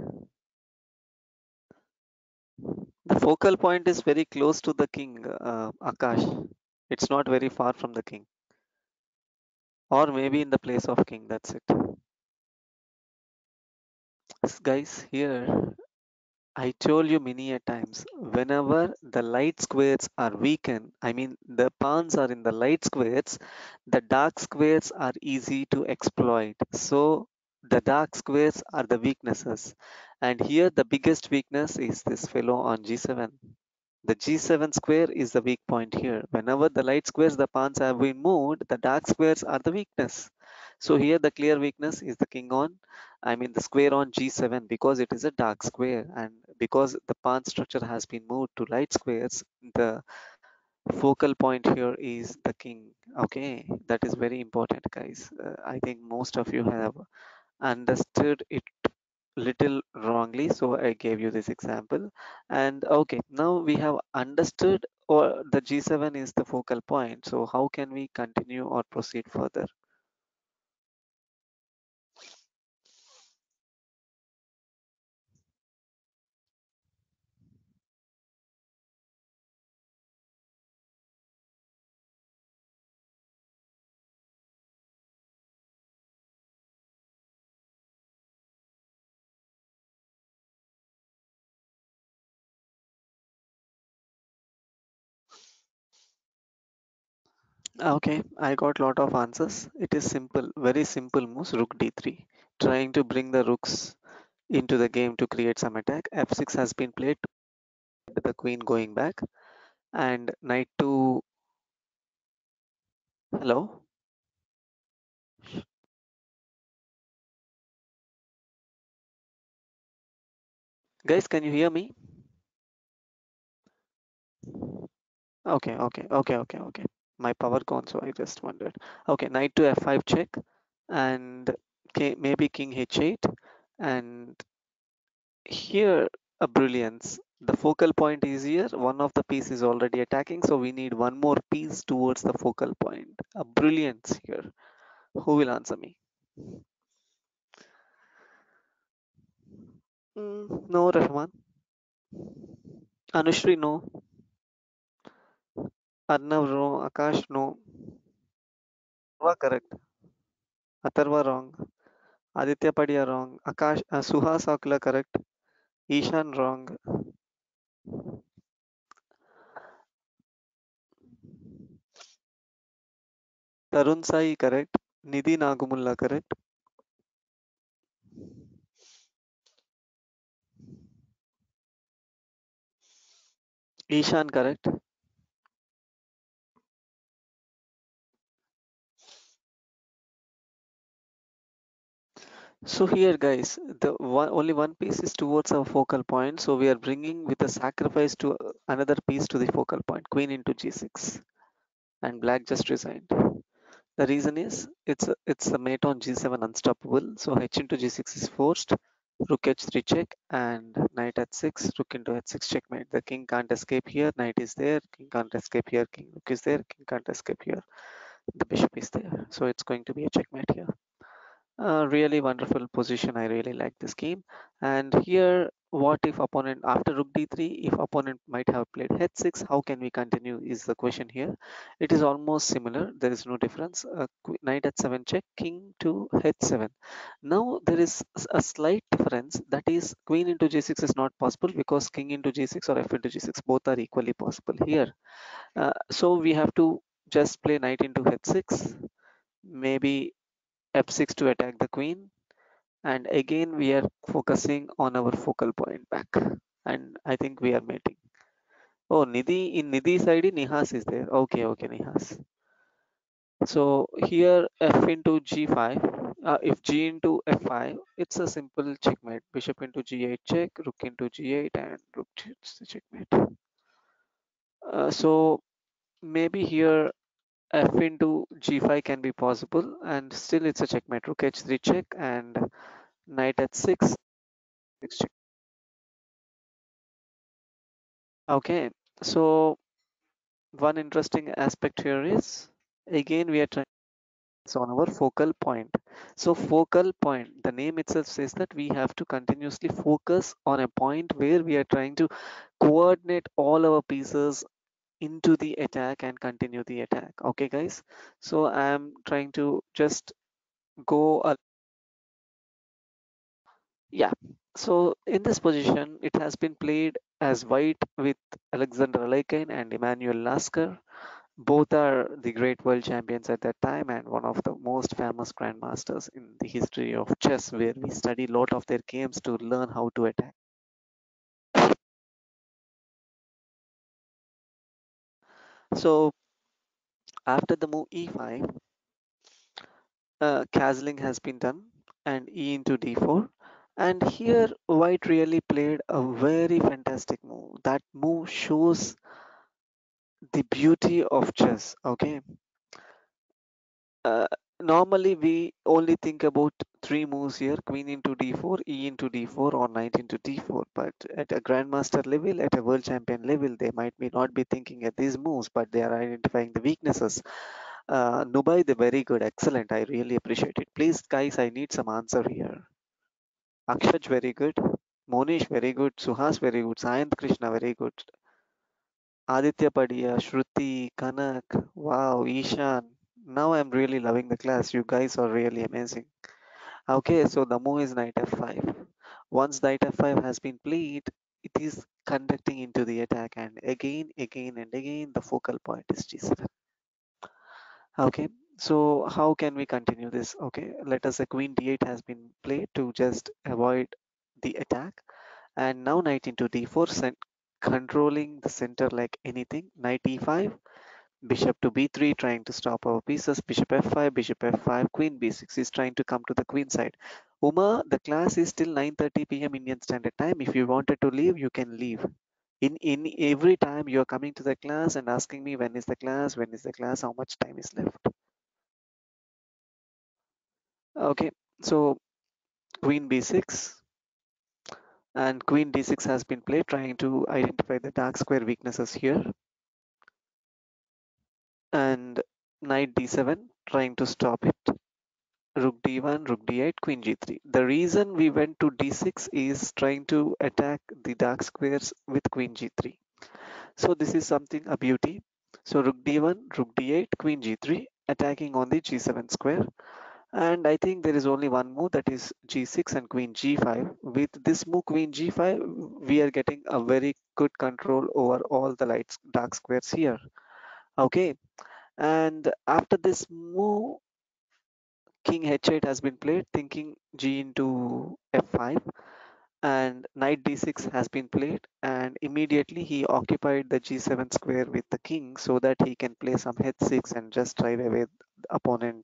The focal point is very close to the king, Akash. It's not very far from the king, or maybe in the place of king. That's it. Guys, here I told you many a times. Whenever the light squares are weakened, I mean the pawns are in the light squares, the dark squares are easy to exploit. So the dark squares are the weaknesses, and here the biggest weakness is this fellow on g7. The G7 square is the weak point here. Whenever the light squares, the pawns have been moved, the dark squares are the weakness. So here the clear weakness is the king on, I mean the square on G7 because it is a dark square, and because the pawn structure has been moved to light squares, the focal point here is the king. Okay, that is very important, guys. I think most of you have understood it little wrongly, so I gave you this example. And okay, now we have understood or the G7 is the focal point, so how can we continue or proceed further? Okay, I got lot of answers. It is simple, very simple moves. Rook d3, trying to bring the rooks into the game to create some attack. F6 has been played, the queen going back, and knight to, hello guys, can you hear me? Okay. My power gone, so I just wondered. Okay, knight to f5 check, and maybe king h8, and here a brilliance. The focal point is here. One of the piece is already attacking, so we need one more piece towards the focal point. A brilliance here. Who will answer me? No, Rahman. Anushri, no. Arnav, no. Akash, no. Correct. Atharva, wrong. Aditya Padia, wrong. Akash, Suhas Akla, correct. Ishan, wrong. Tarun Sai, correct. Nidhi Nagumulla, correct. Ishan, correct. So here, guys, only one piece is towards our focal point. So we are bringing with a sacrifice to another piece to the focal point. Queen into g6, and black just resigned. The reason is it's the mate on g7 unstoppable. So h into g6 is forced. Rook h3 check and knight h6. Rook into h6 checkmate. The king can't escape here. Knight is there. King can't escape here. King rook is there. King can't escape here. The bishop is there. So it's going to be a checkmate here. Really wonderful position. I really like this game. And here, what if opponent after rook d3, if opponent might have played h6, how can we continue is the question here. It is almost similar. There is no difference. Knight h7 check, king to h7. Now there is a slight difference. That is queen into g6 is not possible because king into g6 or f into g6 both are equally possible here. So we have to just play knight into h6. Maybe f6 to attack the queen, and again we are focusing on our focal point back, and I think we are mating. Oh, Nidhi, in Nidhi side Nihas is there. Okay, Nihas. So here f into g5, if g into f5, it's a simple checkmate. Bishop into g8 check, rook into g8, and rook checkmate. So maybe here f into g5 can be possible, and still it's a checkmate. Rook h3 check and knight h6. Okay, so one interesting aspect here is again we are trying on our focal point. So focal point, the name itself says that we have to continuously focus on a point where we are trying to coordinate all our pieces into the attack and continue the attack. Okay, guys. So I'm trying to just go yeah. So in this position, it has been played as white with Alexander Alekhine and Emmanuel Lasker. Both are the great world champions at that time and one of the most famous grandmasters in the history of chess, where we study a lot of their games to learn how to attack. So after the move e5, castling has been done and e into d4. And here white really played a very fantastic move. That move shows the beauty of chess. Okay, uh, normally we only think about three moves here: queen into d4, e into d4, or knight into d4. But at a grandmaster level, at a world champion level, they might be not be thinking at these moves, but they are identifying the weaknesses. Nubai, the very good, excellent. I really appreciate it. Please, guys, I need some answer here. Akshaj, very good. Monish, very good. Suhas, very good. Sayant Krishna, very good. Aditya Padia, Shruti, Kanak, wow, Ishan. Now I'm really loving the class. You guys are really amazing. Okay, so the move is knight f5. Once knight f5 has been played, it is conducting into the attack, and again, and again, the focal point is g7. Okay, so how can we continue this? Okay, let us say queen d8 has been played to just avoid the attack, and now knight into d4, controlling the center like anything. Knight e5, bishop to b3, trying to stop our pieces. Bishop f5, bishop f5, queen b6 is trying to come to the queen side. Uma, the class is till 9:30 p.m. Indian Standard Time. If you wanted to leave, you can leave. In every time you are coming to the class and asking me when is the class, when is the class, how much time is left. Okay, so queen b6 and queen d6 has been played, trying to identify the dark square weaknesses here, and knight d7 trying to stop it. Rook d1, rook d8, queen g3. The reason we went to d6 is trying to attack the dark squares with queen g3. So this is something a beauty. So rook d1, rook d8, queen g3, attacking on the g7 square. And I think there is only one move, that is g6 and queen g5. With this move queen g5, we are getting a very good control over all the light dark squares here. Okay, and after this move, king h8 has been played, thinking g into f5, and knight d6 has been played, and immediately he occupied the g7 square with the king so that he can play some h6 and just drive away the opponent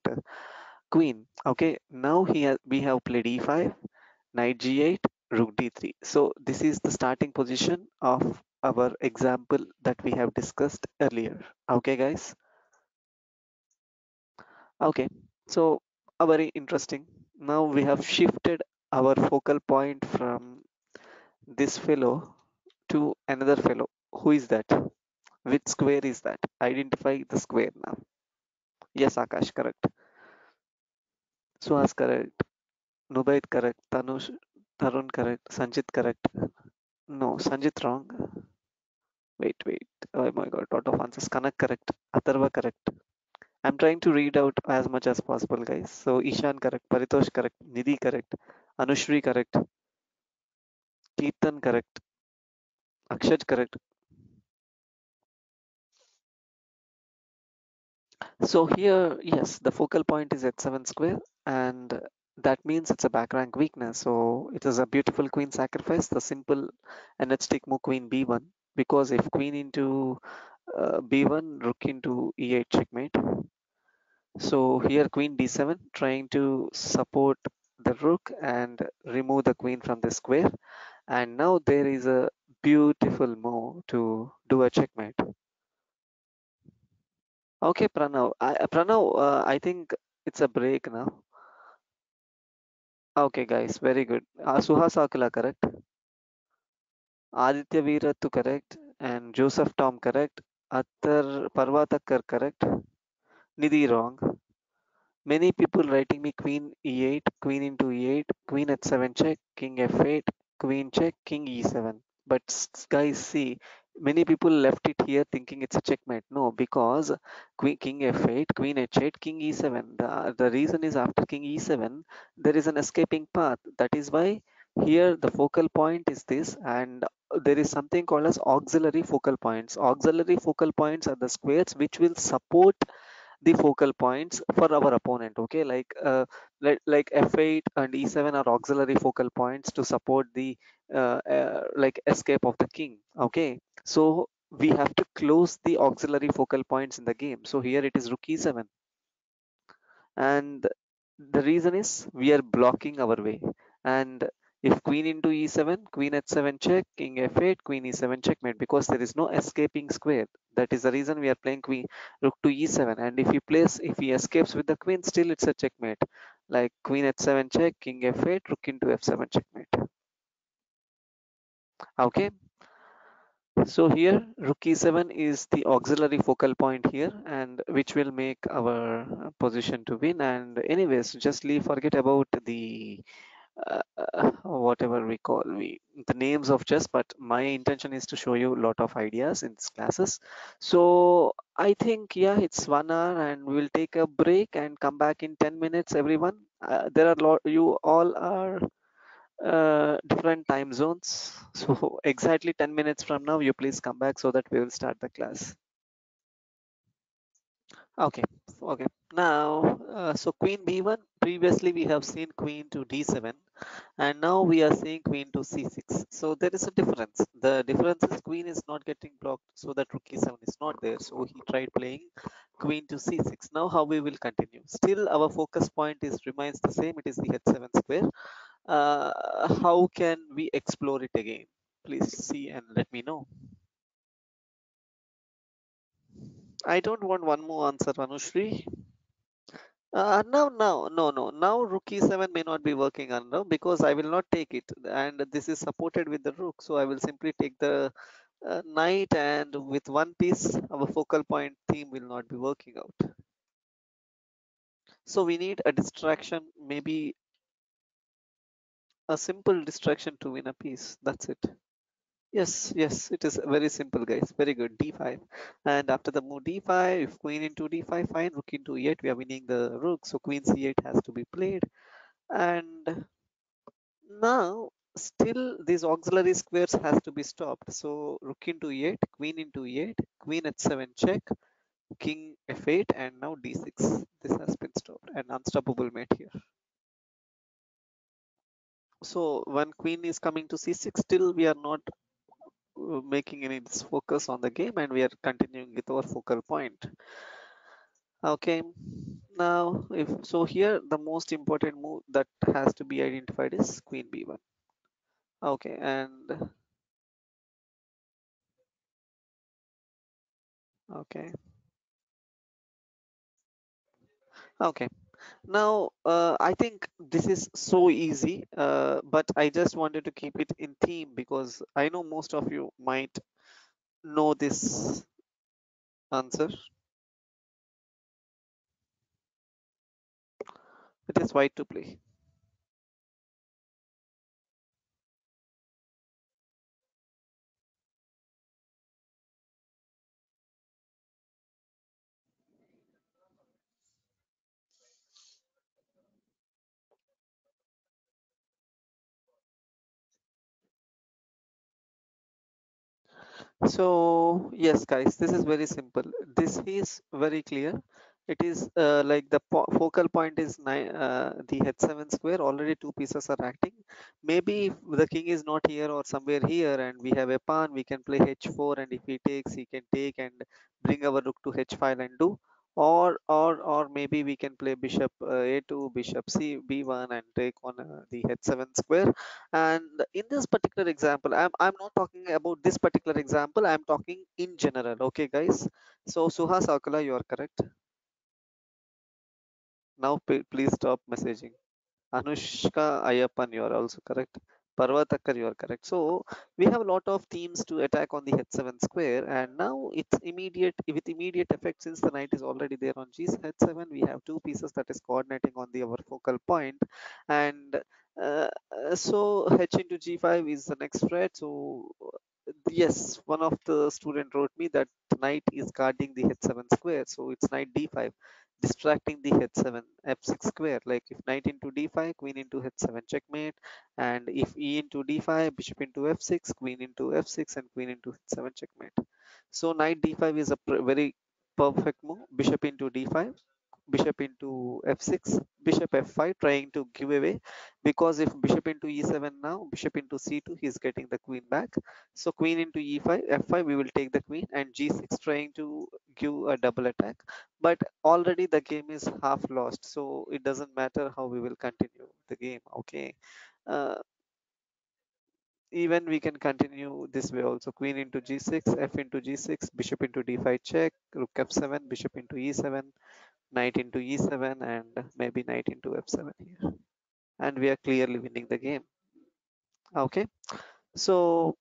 queen. Okay, now we have played e5, knight g8, rook d3. So this is the starting position of our example that we have discussed earlier. Okay, guys. Okay, so very interesting. Now we have shifted our focal point from this fellow to another fellow. Who is that? Which square is that? Identify the square now. Yes, Akash, correct. Suhas, correct. Nubait, correct. Tanush, Tarun, correct. Sanjit, correct. No, Sanjit, wrong. Wait. Oh my god, lot of answers. Kanak, correct. Atharva, correct. I'm trying to read out as much as possible, guys. So, Ishan, correct. Paritosh, correct. Nidhi, correct. Anushri, correct. Keertan, correct. Akshaj, correct. So here, yes, the focal point is at 7 square, and that means it's a back rank weakness. So it is a beautiful queen sacrifice, the simple NH move queen b1, because if queen into b1, rook into e8 checkmate. So here queen d7 trying to support the rook and remove the queen from the square. And now there is a beautiful move to do a checkmate. Okay, Pranav, I think it's a break now. Okay, guys, very good. Suhas Akula, correct. Aditya Veerathu, correct. And Joseph Tom, correct. Attar Parvatakar, correct. Nidhi, wrong. Many people writing me queen e8, queen into e8, queen h7 check, king f8, queen check, king e7. But guys, see, many people left it here thinking it's a checkmate. No, because queen, king f8, queen h8, king e7. The reason is after king e7, there is an escaping path. That is why here the focal point is this, and there is something called as auxiliary focal points. Auxiliary focal points are the squares which will support the focal points for our opponent. Okay, like f8 and e7 are auxiliary focal points to support the like escape of the king. Okay, so we have to close the auxiliary focal points in the game. So here it is rook e7, and the reason is we are blocking our way. And if queen into e7, queen h7 check, king f8, queen e7 checkmate, because there is no escaping square. That is the reason we are playing queen rook to e7. And if he escapes with the queen, still it's a checkmate, like queen h7 check, king f8, rook into f7 checkmate. Okay, so here rook e7 is the auxiliary focal point here, and which will make our position to win. And anyways, just leave forget about the whatever we call we the names of chess, but my intention is to show you a lot of ideas in these classes. So I think, yeah, it's 1 hour and we'll take a break and come back in 10 minutes, everyone. There are lot, you all are different time zones. So exactly 10 minutes from now, you please come back so that we will start the class. Okay, okay. Now, so queen b1, previously we have seen queen to d7, and now we are seeing queen to c6. So there is a difference. The difference is queen is not getting blocked, so that rook e7 is not there. So he tried playing queen to c6. Now how we will continue? Still our focus point is remains the same. It is the h7 square. How can we explore it again? Please see and let me know. I don't want one more answer, Anushri. No. Now rook e7 may not be working on now, because I will not take it, and this is supported with the rook. So I will simply take the knight, and with one piece, our focal point theme will not be working out. So we need a distraction, maybe a simple distraction to win a piece. That's it. Yes, it is very simple, guys. Very good. D5, and after the move d5, if queen into d5, fine. Rook into e8, we are winning the rook. So queen c8 has to be played, and now still these auxiliary squares has to be stopped. So rook into e8, queen into e8, queen h7 check, king f8, and now d6. This has been stopped, and unstoppable mate here. So when queen is coming to c6, still we are not making any focus on the game, and we are continuing with our focal point. Okay, now if so, here the most important move that has to be identified is queen b1. Okay, and okay, okay. Now, I think this is so easy, but I just wanted to keep it in theme because I know most of you might know this answer. It is white to play. So yes, guys, this is very simple. This is very clear. It is like the focal point is the h7 square. Already two pieces are acting. Maybe if the king is not here or somewhere here, and we have a pawn, we can play h4, and if he takes, he can take and bring our rook to h5 and do. Or maybe we can play bishop a2, bishop c b1, and take on the h7 square. And in this particular example, I'm not talking about this particular example, I'm talking in general. Okay, guys, so Suhas Akula, you are correct. Now please stop messaging. Anushka Ayappan, you are also correct. Parvatakkar, you are correct. So we have a lot of themes to attack on the h7 square, and now it's immediate with immediate effect. Since the knight is already there on g h7, we have two pieces that is coordinating on the our focal point, and so h into g5 is the next threat. So yes, one of the student wrote me that knight is guarding the h7 square, so it's knight d5, distracting the h7 f6 square. Like if knight into d5, queen into h7 checkmate, and if e into d5, bishop into f6, queen into f6, and queen into h7 checkmate. So knight d5 is a very perfect move. Bishop into d5, bishop into f6, bishop f5 trying to give away, because if bishop into e7 now, bishop into c2, he's getting the queen back. So queen into e5, f5, we will take the queen, and g6 trying to give a double attack. But already the game is half lost, so it doesn't matter how we will continue the game. Okay. uh, Even we can continue this way also. Queen into g6, f into g6, bishop into d5 check, rook f7, bishop into e7, knight into e7, and maybe knight into f7 here, and we are clearly winning the game. Okay, so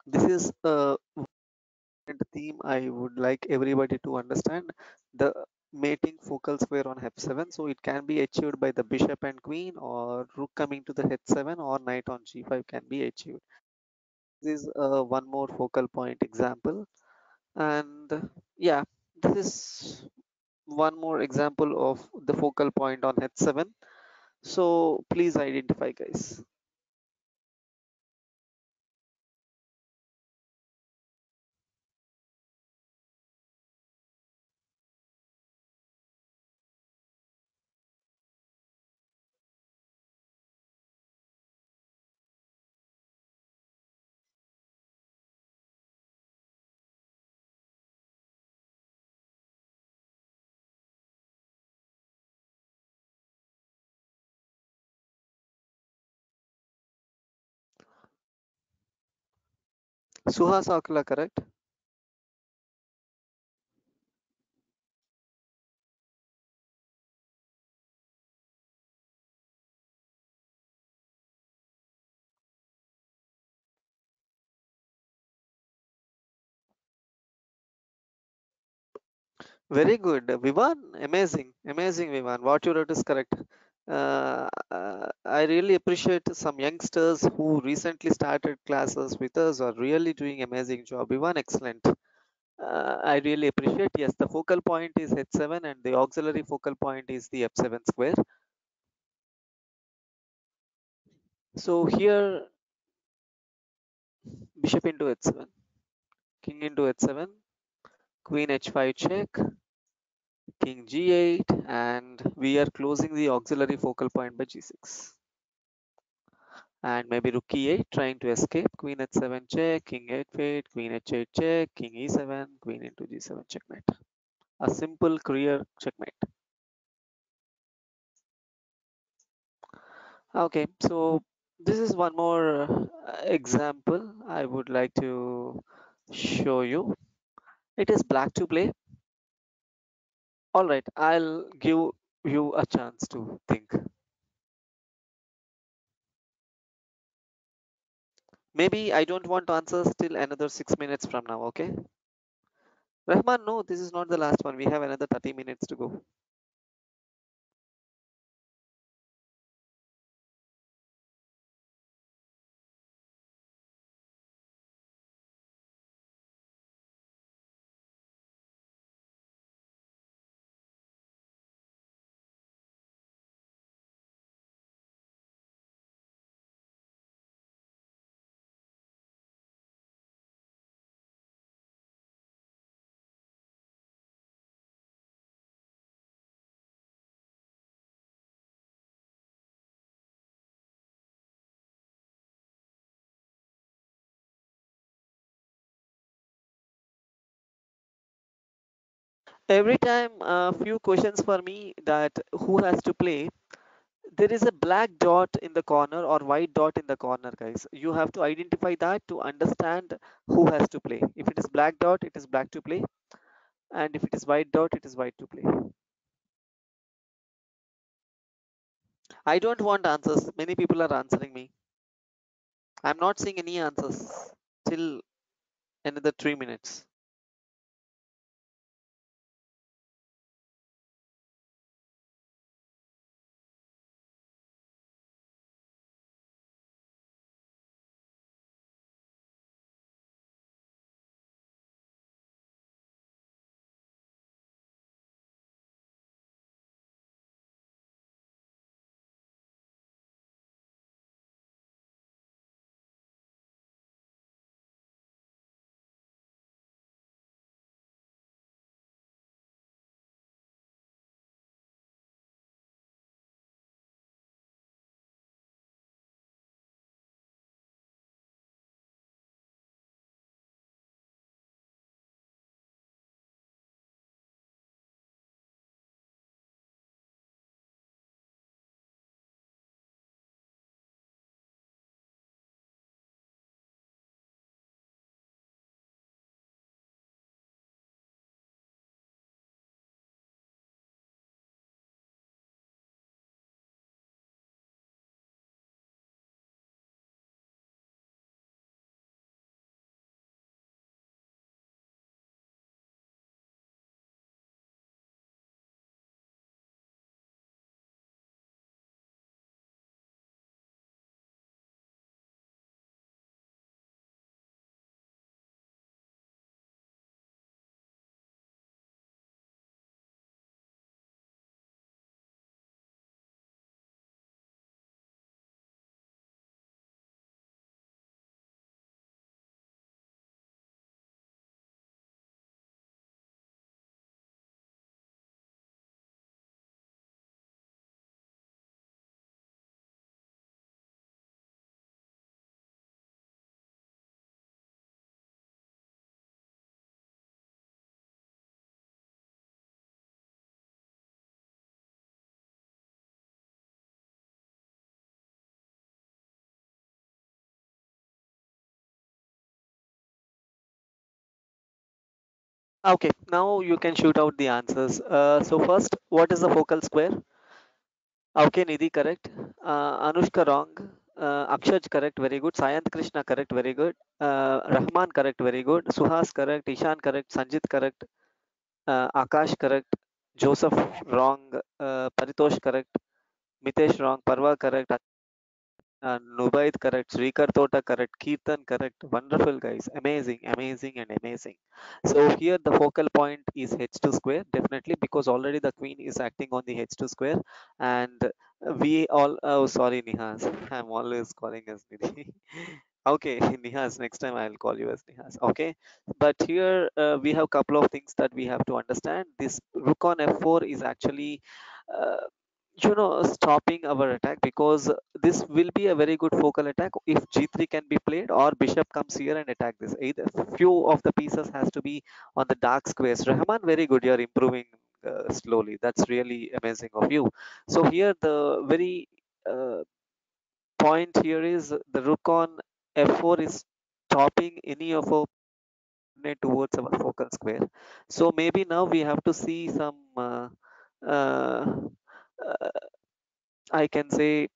this is a theme I would like everybody to understand. The mating focal square on f7, so it can be achieved by the bishop and queen, or rook coming to the h7, or knight on g5 can be achieved. This is one more focal point example. And yeah, this is one more example of the focal point on h7. So please identify, guys. Suhas Akula, correct? Very good, Vivan. Amazing, amazing, Vivan. What you wrote is correct. I really appreciate some youngsters who recently started classes with us are really doing amazing job. Vivan, excellent. I really appreciate. Yes, the focal point is h7 and the auxiliary focal point is the f7 square. So here, bishop into h7, king into h7, queen h5 check, king g8, and we are closing the auxiliary focal point by g6. And maybe rook e8 trying to escape, queen h7 check, king h8, queen h8 check, king e7, queen into g7 checkmate. A simple career checkmate. Okay, so this is one more example I would like to show you. It is black to play. All right, I'll give you a chance to think. Maybe I don't want answers till another 6 minutes from now, okay? Rahman, no, this is not the last one. We have another 30 minutes to go. Every time a few questions for me that who has to play, there is a black dot in the corner or white dot in the corner, guys. You have to identify that to understand who has to play. If it is black dot, it is black to play, and if it is white dot, it is white to play. I don't want answers. Many people are answering me. I'm not seeing any answers till another 3 minutes. Okay, now you can shoot out the answers. So first, what is the focal square? Okay, Nidhi correct. Anushka wrong. Akshaj correct, very good. Sayant Krishna correct, very good. Rahman correct, very good. Suhas correct. Ishan correct. Sanjit correct. Akash correct. Joseph wrong. Paritosh correct. Mitesh wrong. Parva correct. Nubaid correct, Srikar Tota correct, Kirtan correct. Wonderful guys, amazing, amazing, and amazing. So here the focal point is h2 square, definitely because already the queen is acting on the h2 square, and we all. Oh, sorry, Nihas. I'm always calling as Nidhi. Okay, Nihas. Next time I'll call you as Nihas. Okay, but here we have couple of things that we have to understand. This rook on f4 is actually. Uh, stopping our attack, because this will be a very good focal attack if g3 can be played, or bishop comes here and attack this. Either few of the pieces has to be on the dark squares. Rahman, very good, you're improving slowly. That's really amazing of you. So here the very uh, point here is the rook on f4 is stopping any of our coordinate towards our focal square. So maybe now we have to see some uh, uh, I can say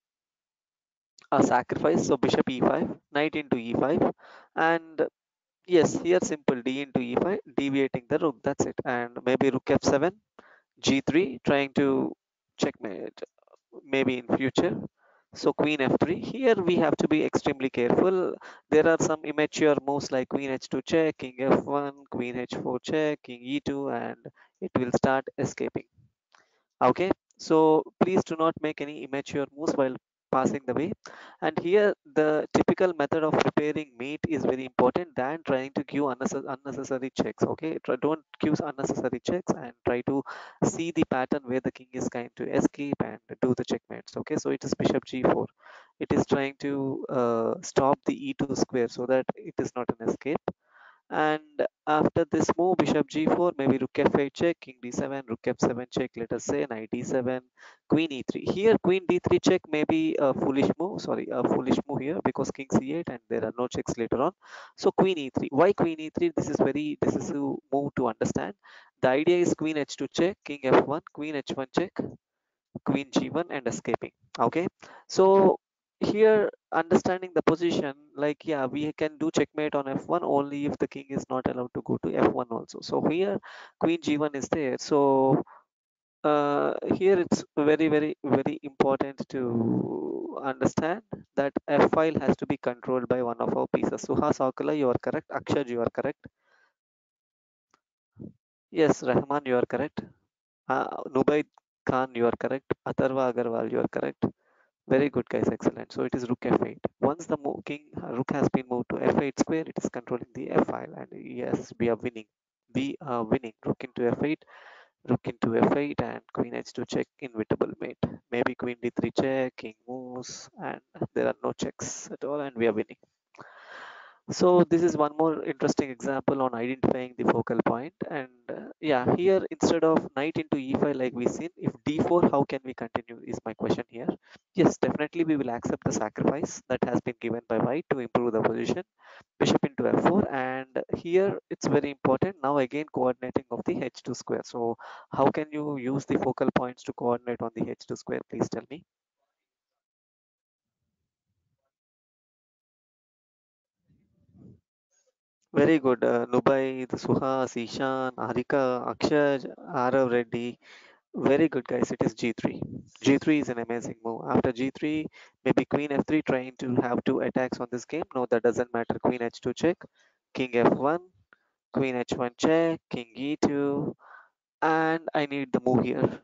a sacrifice. So bishop e5, knight into e5, and yes, here simple d into e5, deviating the rook. That's it. And maybe rook f7, g3, trying to checkmate maybe in future. So queen f3. Here we have to be extremely careful. There are some immature moves like queen h2 check, king f1, queen h4 check, king e2, and it will start escaping. Okay, so please do not make any immature moves while passing the way. And here the typical method of preparing meat is very important than trying to give unnecessary checks. Okay, don't give unnecessary checks and try to see the pattern where the king is going to escape and do the checkmates. Okay, so it is bishop g4. It is trying to stop the e2 square so that it is not an escape. And after this move, bishop g4, maybe rook f8 check, king d7, rook f7 check, let us say, knight d7, queen e3. Here, queen d3 check may be a foolish move, sorry, a foolish move here, because king c8 and there are no checks later on. So queen e3. Why queen e3? This is a move to understand. The idea is queen h2 check, king f1, queen h1 check, queen g1, and escaping. Okay, so here understanding the position, like, yeah, we can do checkmate on f1 only if the king is not allowed to go to f1 also. So here queen g1 is there. So here it's very, very, very important to understand that f file has to be controlled by one of our pieces. Suhas Akula, you are correct. Akshar, you are correct. Yes, Rahman, you are correct. Nubaid Khan, you are correct. Atharva Agarwal, you are correct. Very good, guys. Excellent. So it is rook f8. Once the rook has been moved to f8 square, it is controlling the f file. And yes, we are winning. We are winning. Rook into f8, rook into f8, and queen h2 check, inevitable mate. Maybe queen d3 check, king moves, and there are no checks at all, and we are winning. So this is one more interesting example on identifying the focal point. And yeah, here instead of knight into e5 like we seen, if d4, how can we continue is my question here. Yes, definitely we will accept the sacrifice that has been given by white to improve the position. Bishop into f4, and here it's very important now again coordinating of the h2 square. So how can you use the focal points to coordinate on the h2 square? Please tell me. Very good. Nubai, Suhas, Ishan, Harika, Akshaj, Arav Reddy. Very good, guys. It is G3. G3 is an amazing move. After G3, maybe Queen F3 trying to have two attacks on this game. No, that doesn't matter. Queen H2 check, King F1, Queen H1 check, King E2, and I need the move here.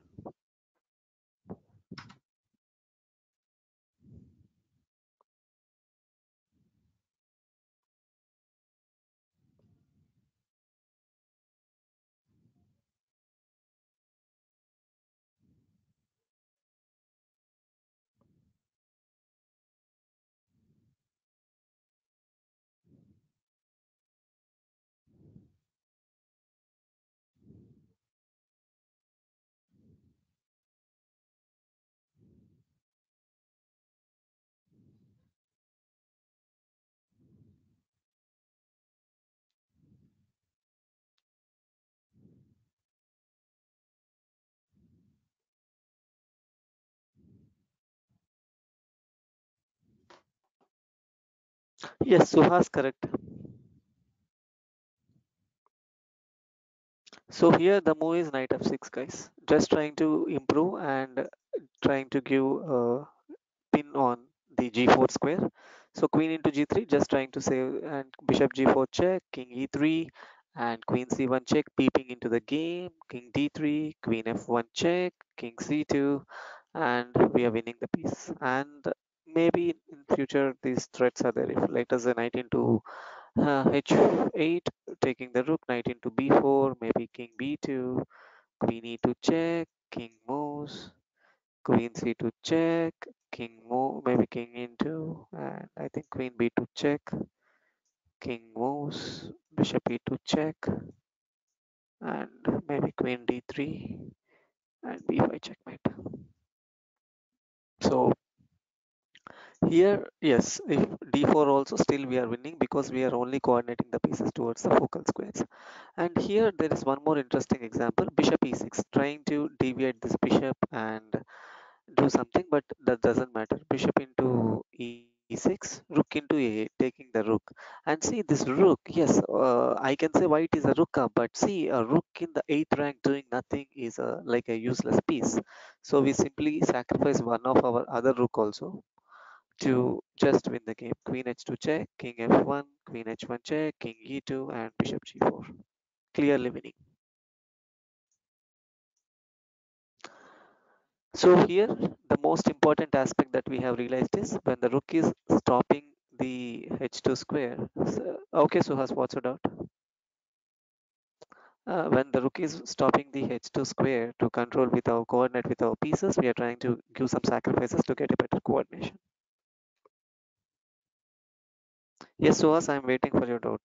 Yes, Suhas correct. So here the move is knight f6, guys. Just trying to improve and trying to give pin on the g4 square. So queen into g3, just trying to save, and bishop g4 check, king e3, and queen c1 check, peeping into the game, king d3, queen f1 check, king c2, and we are winning the piece. And maybe in future these threats are there. If let us a knight into h8, taking the rook, knight into b4, maybe king b2, queen e2 check, king moves, queen c2 check, king move, maybe king into, and I think queen b2 check, king moves, bishop e2 check, and maybe queen d3 and b5 checkmate. So here, yes, if d4 also still we are winning because we are only coordinating the pieces towards the focal squares. And here there is one more interesting example, bishop e6, trying to deviate this bishop and do something, but that doesn't matter. Bishop into e6, rook into a8, taking the rook. And see this rook, yes, I can say why it is a rook, but see a rook in the 8th rank doing nothing is like a useless piece. So we simply sacrifice one of our other rook also to just win the game. Queen h2 check, king f1, queen h1 check, king e2, and bishop g4. Clearly winning. So here, the most important aspect that we have realized is when the rook is stopping the h2 square. So, okay, Suhas, what's your doubt? When the rook is stopping the h2 square to control with our coordinate with our pieces, we are trying to give some sacrifices to get a better coordination. Yes, Suhas, I'm waiting for your doubt.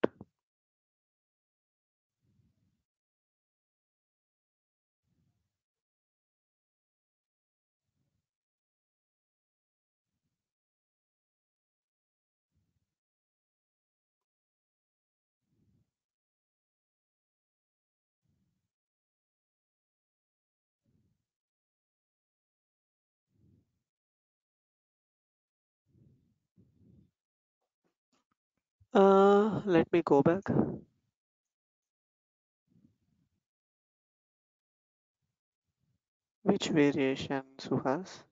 Let me go back. Which variation, Suhas?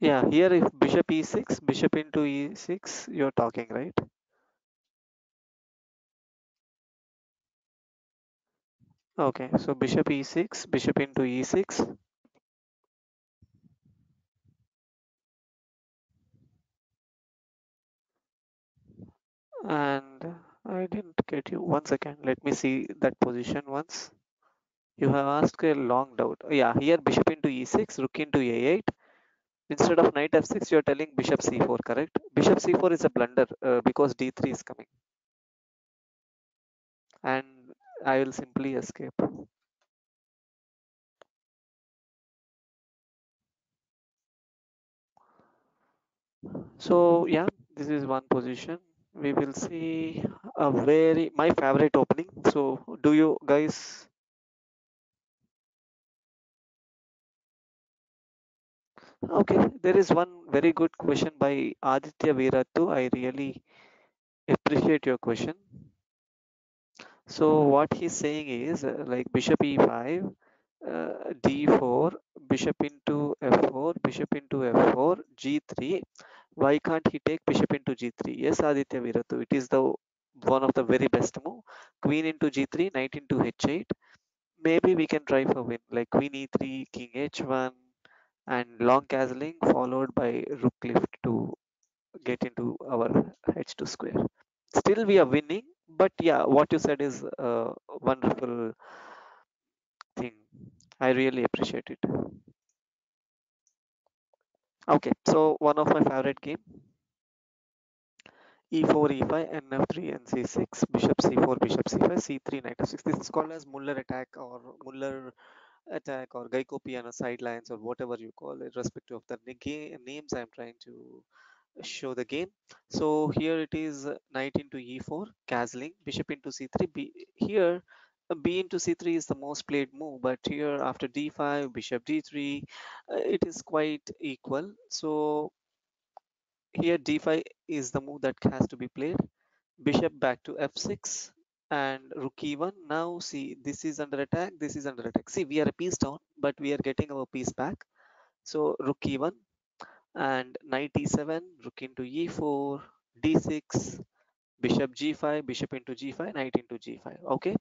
Yeah, here if bishop e6, bishop into e6, you're talking, right? Okay, so bishop e6, bishop into e6, and I didn't get you. One second, let me see that position once. You have asked a long doubt. Yeah, here bishop into e6, rook into a8. Instead of knight f6, you're telling bishop c4, correct? Bishop c4 is a blunder because d3 is coming, and I will simply escape. So yeah, this is one position. We will see a very my favorite opening. So do you guys? Okay, there is one very good question by Aditya Viratu. I really appreciate your question. So what he's saying is like bishop e5, d4, bishop into f4, bishop into f4, g3. Why can't he take bishop into g3? Yes, Aditya Viratu, it is the one of the very best move. Queen into g3, knight into h8. Maybe we can try for win like queen e3, king h1, and long castling followed by rook lift to get into our h2 square. Still we are winning, but yeah, what you said is a wonderful thing. I really appreciate it. Okay, so one of my favorite game, e4, e5, nf3, nc6, bishop c4, bishop c5, c3, knight f6. This is called as Muller attack or Muller attack or Geico piano sidelines or whatever you call it, respective of the names I'm trying to show the game. So here it is knight into e4, castling, bishop into c3. Here B into c3 is the most played move, but here after d5, bishop d3, it is quite equal. So here d5 is the move that has to be played. Bishop back to f6 and rook e1. Now see, this is under attack, this is under attack. See, we are a piece down, but we are getting our piece back. So rook e1 and knight e7, rook into e4, d6, bishop g5, bishop into g5, knight into g5. Okay.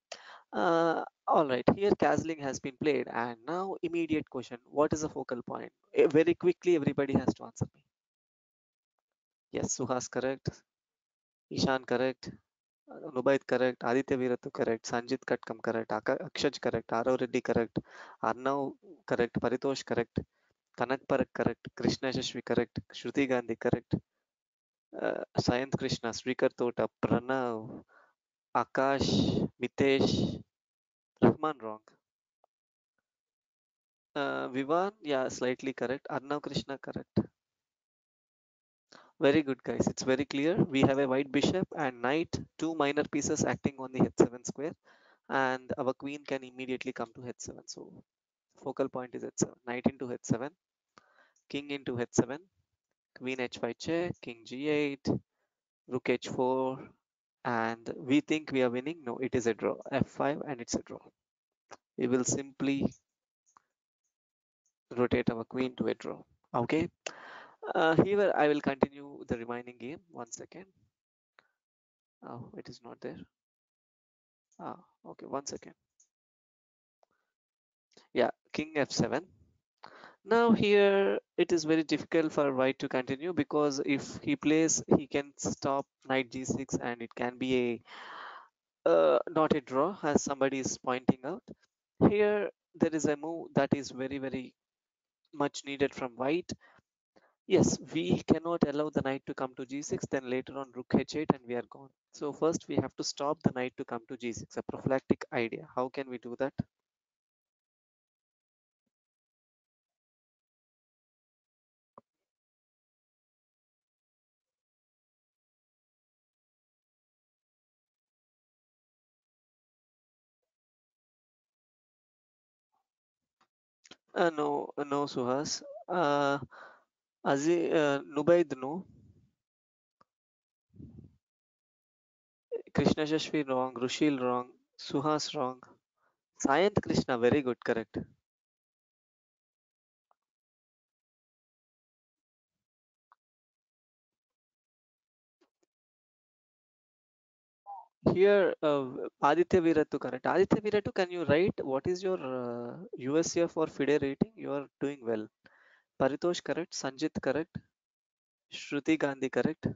All right, here castling has been played, and now immediate question: what is the focal point? Very quickly, everybody has to answer me. Yes, Suhas correct, Ishan correct, Nubaid correct, Aditya Viratu correct, Sanjit Katkam correct, Akshaj correct, Arav Reddy correct, Arnav correct, Paritosh correct, Kanak Parak correct, Krishna Shashvi correct, Shruti Gandhi correct, Sayanth Krishna, Srikar Tota, Pranav, Akash, Mitesh, Rahman wrong. Vivan, yeah, slightly correct. Arnav Krishna, correct. Very good, guys. It's very clear. We have a white bishop and knight, two minor pieces acting on the h7 square, and our queen can immediately come to h7. So focal point is h7. Knight into h7, king into h7, queen h5 check, king g8, rook h4, and we think we are winning. No, it is a draw. f5 and it's a draw. We will simply rotate our queen to a draw. Okay. Here I will continue the remaining game. One second. Oh, it is not there. Ah, okay, one second. Yeah, king f7. Now here it is very difficult for white to continue because if he plays, he can stop knight g6 and it can be a not a draw as somebody is pointing out. Here there is a move that is very much needed from white. Yes, we cannot allow the knight to come to g6, then later on rook h8 and we are gone. So first we have to stop the knight to come to g6, a prophylactic idea. How can we do that? No, Suhas. Nubaid, no. Krishna Shashvi wrong. Rushil wrong. Suhas wrong. Sayanth Krishna, very good, correct. Here, Aditya Viratu, correct. Aditya Viratu, can you write what is your USCF for FIDE rating? You are doing well. Paritosh, correct. Sanjit, correct. Shruti Gandhi, correct.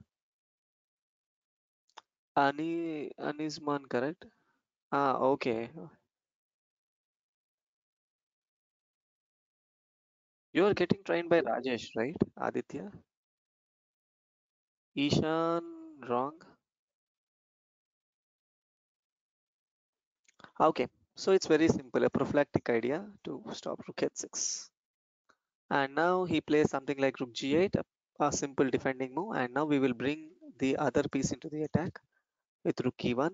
Anisman, correct. Ah, okay. You are getting trained by Rajesh, right? Aditya. Ishan, wrong. Okay, so it's very simple, a prophylactic idea to stop rook h6. And now he plays something like rook g8, a simple defending move. And now we will bring the other piece into the attack with rook e1,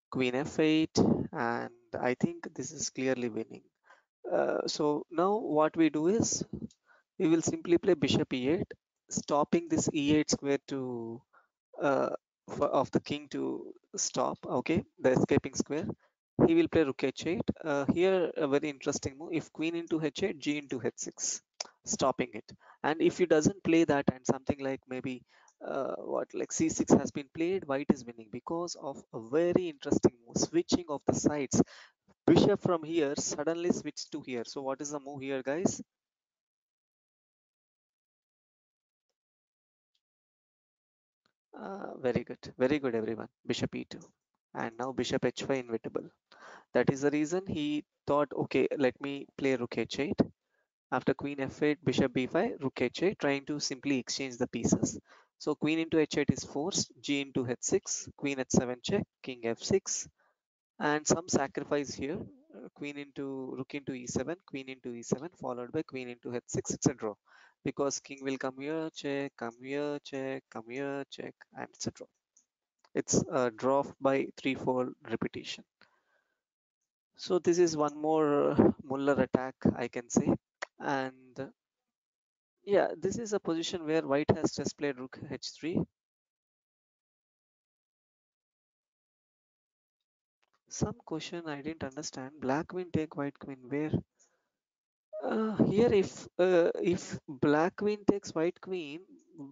queen f8, and I think this is clearly winning. So now what we do is we will simply play bishop e8, stopping this e8 square to uh, of the king to stop. Okay, the escaping square. He will play rook h8. Here a very interesting move. If queen into h8, g into h6, stopping it. And if he doesn't play that and something like maybe what like c6 has been played, white is winning because of a very interesting move, switching of the sides. Bishop from here suddenly switched to here. So what is the move here, guys? Very good, everyone. Bishop e2, and now bishop h5 inevitable. That is the reason he thought, okay, let me play rook h8. After queen f8, bishop b5, rook h8, trying to simply exchange the pieces. So queen into h8 is forced, g into h6, queen h7 check, king f6, and some sacrifice here. Queen into rook into e7, queen into e7, followed by queen into h6. It's a draw because king will come here, check, come here, check, come here, check, and it's a draw. It's a draw by threefold repetition. So this is one more Muller attack, I can say. And yeah, this is a position where white has just played rook h3. Some question I didn't understand. Black queen take white queen. Where? Here, if black queen takes white queen,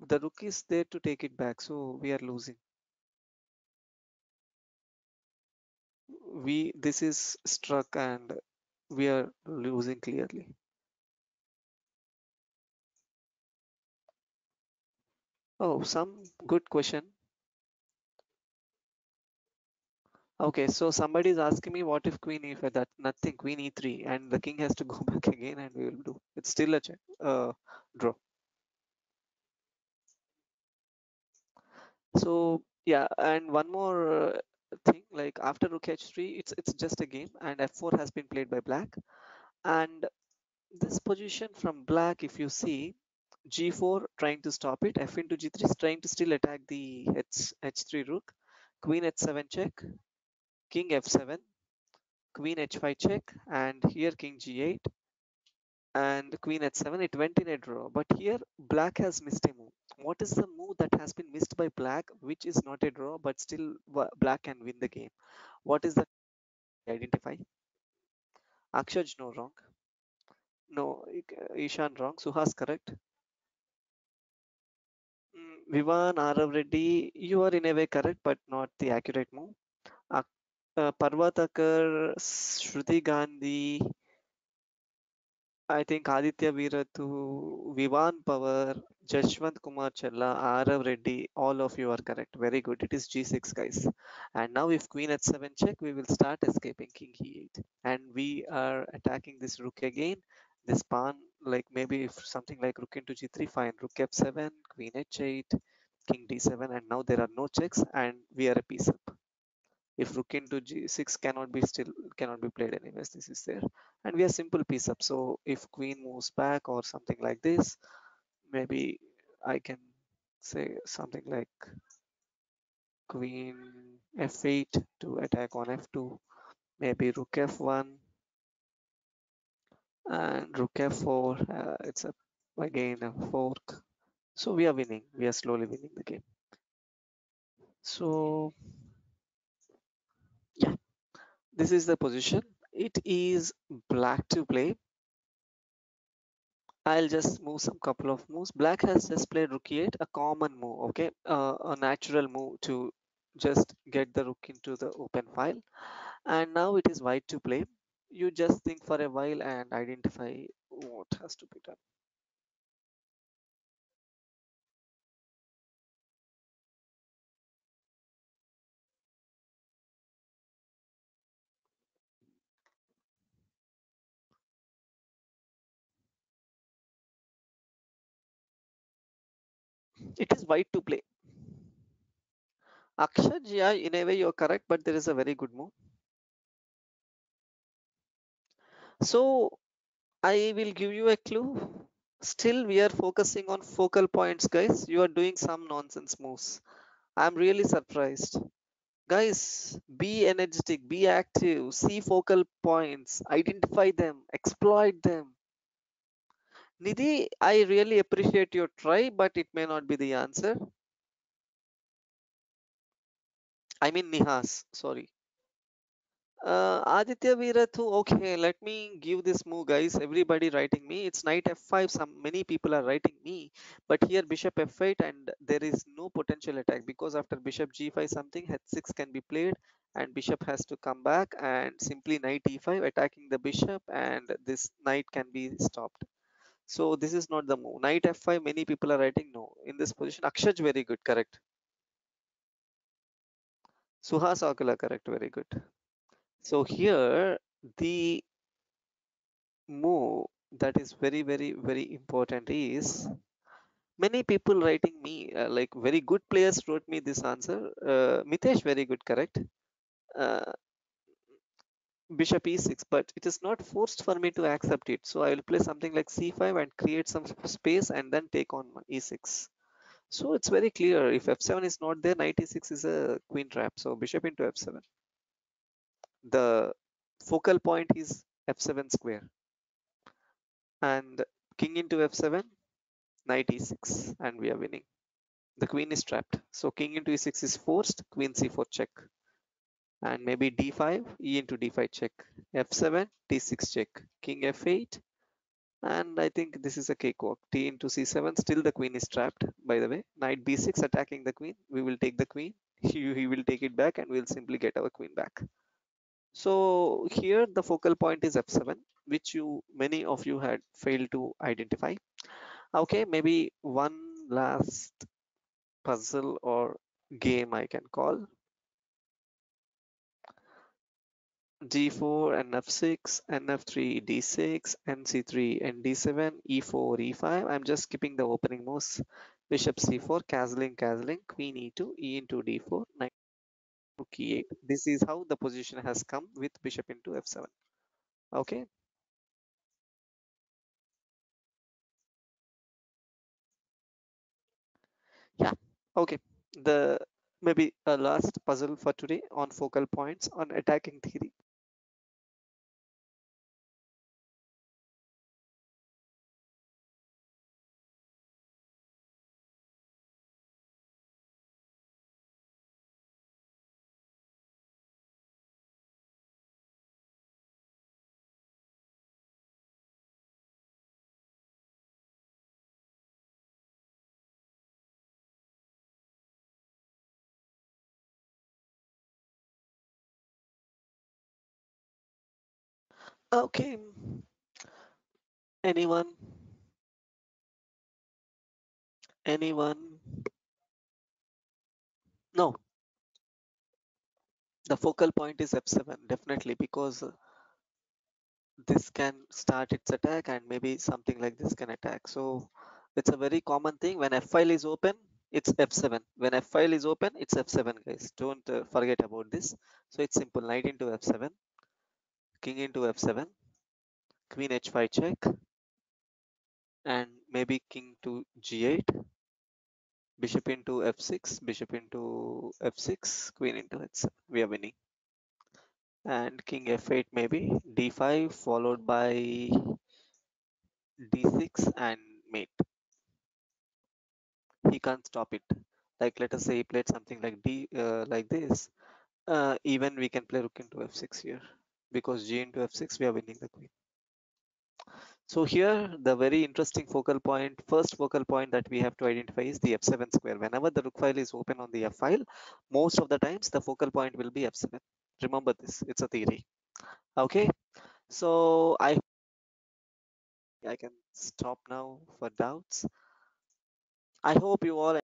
the rook is there to take it back. So we are losing. This is struck and we are losing clearly. Oh, some good question. Okay, so somebody is asking me what if queen e5, that nothing, queen e3, and the king has to go back again, and we will do. It's still a check, draw. So yeah, and one more thing, like after rook h3, it's just a game, and f4 has been played by black, and this position from black, if you see, g4 trying to stop it, f into g3 is trying to still attack the h3 rook, queen h7 check, king f7, queen h5 check, and here king g8 and queen h7. It went in a draw, but here black has missed a move. What is the move that has been missed by black, which is not a draw, but still black can win the game? What is the identify? Akshaj, no, wrong. No, Ishan, wrong. Suhas, correct. Vivan, Arav Reddy, you are in a way correct, but not the accurate move. Parvatakar, Shruti Gandhi, I think Aditya Veerathu, Vivan Power, Jashwant Kumar Chella, Arav Reddy, all of you are correct. Very good. It is G6, guys. And now if Queen H7 check, we will start escaping King E8. And we are attacking this Rook again. This pawn, like maybe if something like Rook into G3, fine. Rook F7, Queen H8, King D7, and now there are no checks, and we are a piece up. If rook into g6 cannot be played anyways, this is there, and we are simple piece up. So if queen moves back or something like this, maybe I can say something like queen f8 to attack on f2, maybe rook f1 and rook f4. It's a again a fork. So we are winning, we are slowly winning the game. So yeah, this is the position. It is black to play. I'll just move some couple of moves. Black has just played rook e8, a common move, okay, a natural move to just get the rook into the open file. And now it is white to play. You just think for a while and identify what has to be done. It is white to play. Akshaj, yeah, in a way you're correct, but there is a very good move. So I will give you a clue. Still, we are focusing on focal points, guys. You are doing some nonsense moves. I'm really surprised. Guys, be energetic, be active, see focal points, identify them, exploit them. Nidhi, I really appreciate your try, but it may not be the answer. I mean, Nihas, sorry. Aditya Veerathu, okay, let me give this move, guys. Everybody writing me. It's knight f5. Many people are writing me, but here bishop f8, and there is no potential attack because after bishop g5, something h6 can be played, and bishop has to come back and simply knight e5, attacking the bishop, and this knight can be stopped. So this is not the move. Knight f5. Many people are writing no in this position. Akshaj, very good, correct. Suhas Akula, correct, very good. So here the move that is very important is many people writing me like very good players wrote me this answer. Mitesh, very good, correct. uh, Bishop e6, but it is not forced for me to accept it, so I will play something like c5 and create some space and then take on e6. So it's very clear, if f7 is not there, knight e6 is a queen trap, so bishop into f7. The focal point is f7 square, and king into f7, knight e6, and we are winning. The queen is trapped, so king into e6 is forced, queen c4 check, and maybe d5, e into d5 check, f7, d6 check, king f8, and I think this is a cakewalk. T into c7, still the queen is trapped, by the way. Knight b6 attacking the queen, we will take the queen, he will take it back, and we'll simply get our queen back. So here the focal point is f7, which many of you had failed to identify. Okay, maybe one last puzzle or game I can call. G4 and f6, and f3 d6, and c3 and d7, e4 e5. I'm just skipping the opening moves. Bishop c4, castling, queen e2, e into d4, knight to e8. This is how the position has come with bishop into f7. Okay, yeah, okay. The maybe a last puzzle for today on focal points on attacking theory. Okay, anyone? Anyone? No, the focal point is f7 definitely, because this can start its attack, and maybe something like this can attack. So it's a very common thing. When f file is open, it's f7. When f file is open, it's f7, guys. Don't forget about this. So it's simple. Knight into f7, king into f7, queen h5 check, and maybe king to g8, bishop into f6, bishop into f6, queen into h7. We are winning. And king f8, maybe d5 followed by d6 and mate. He can't stop it. Like, let us say he played something like like this. Even we can play rook into f6 here, because g into f6 we are winning the queen. So here the very interesting focal point, first focal point that we have to identify is the f7 square. Whenever the rook file is open on the f file, most of the times the focal point will be f7. Remember this, it's a theory. Okay, so I can stop now for doubts. I hope you all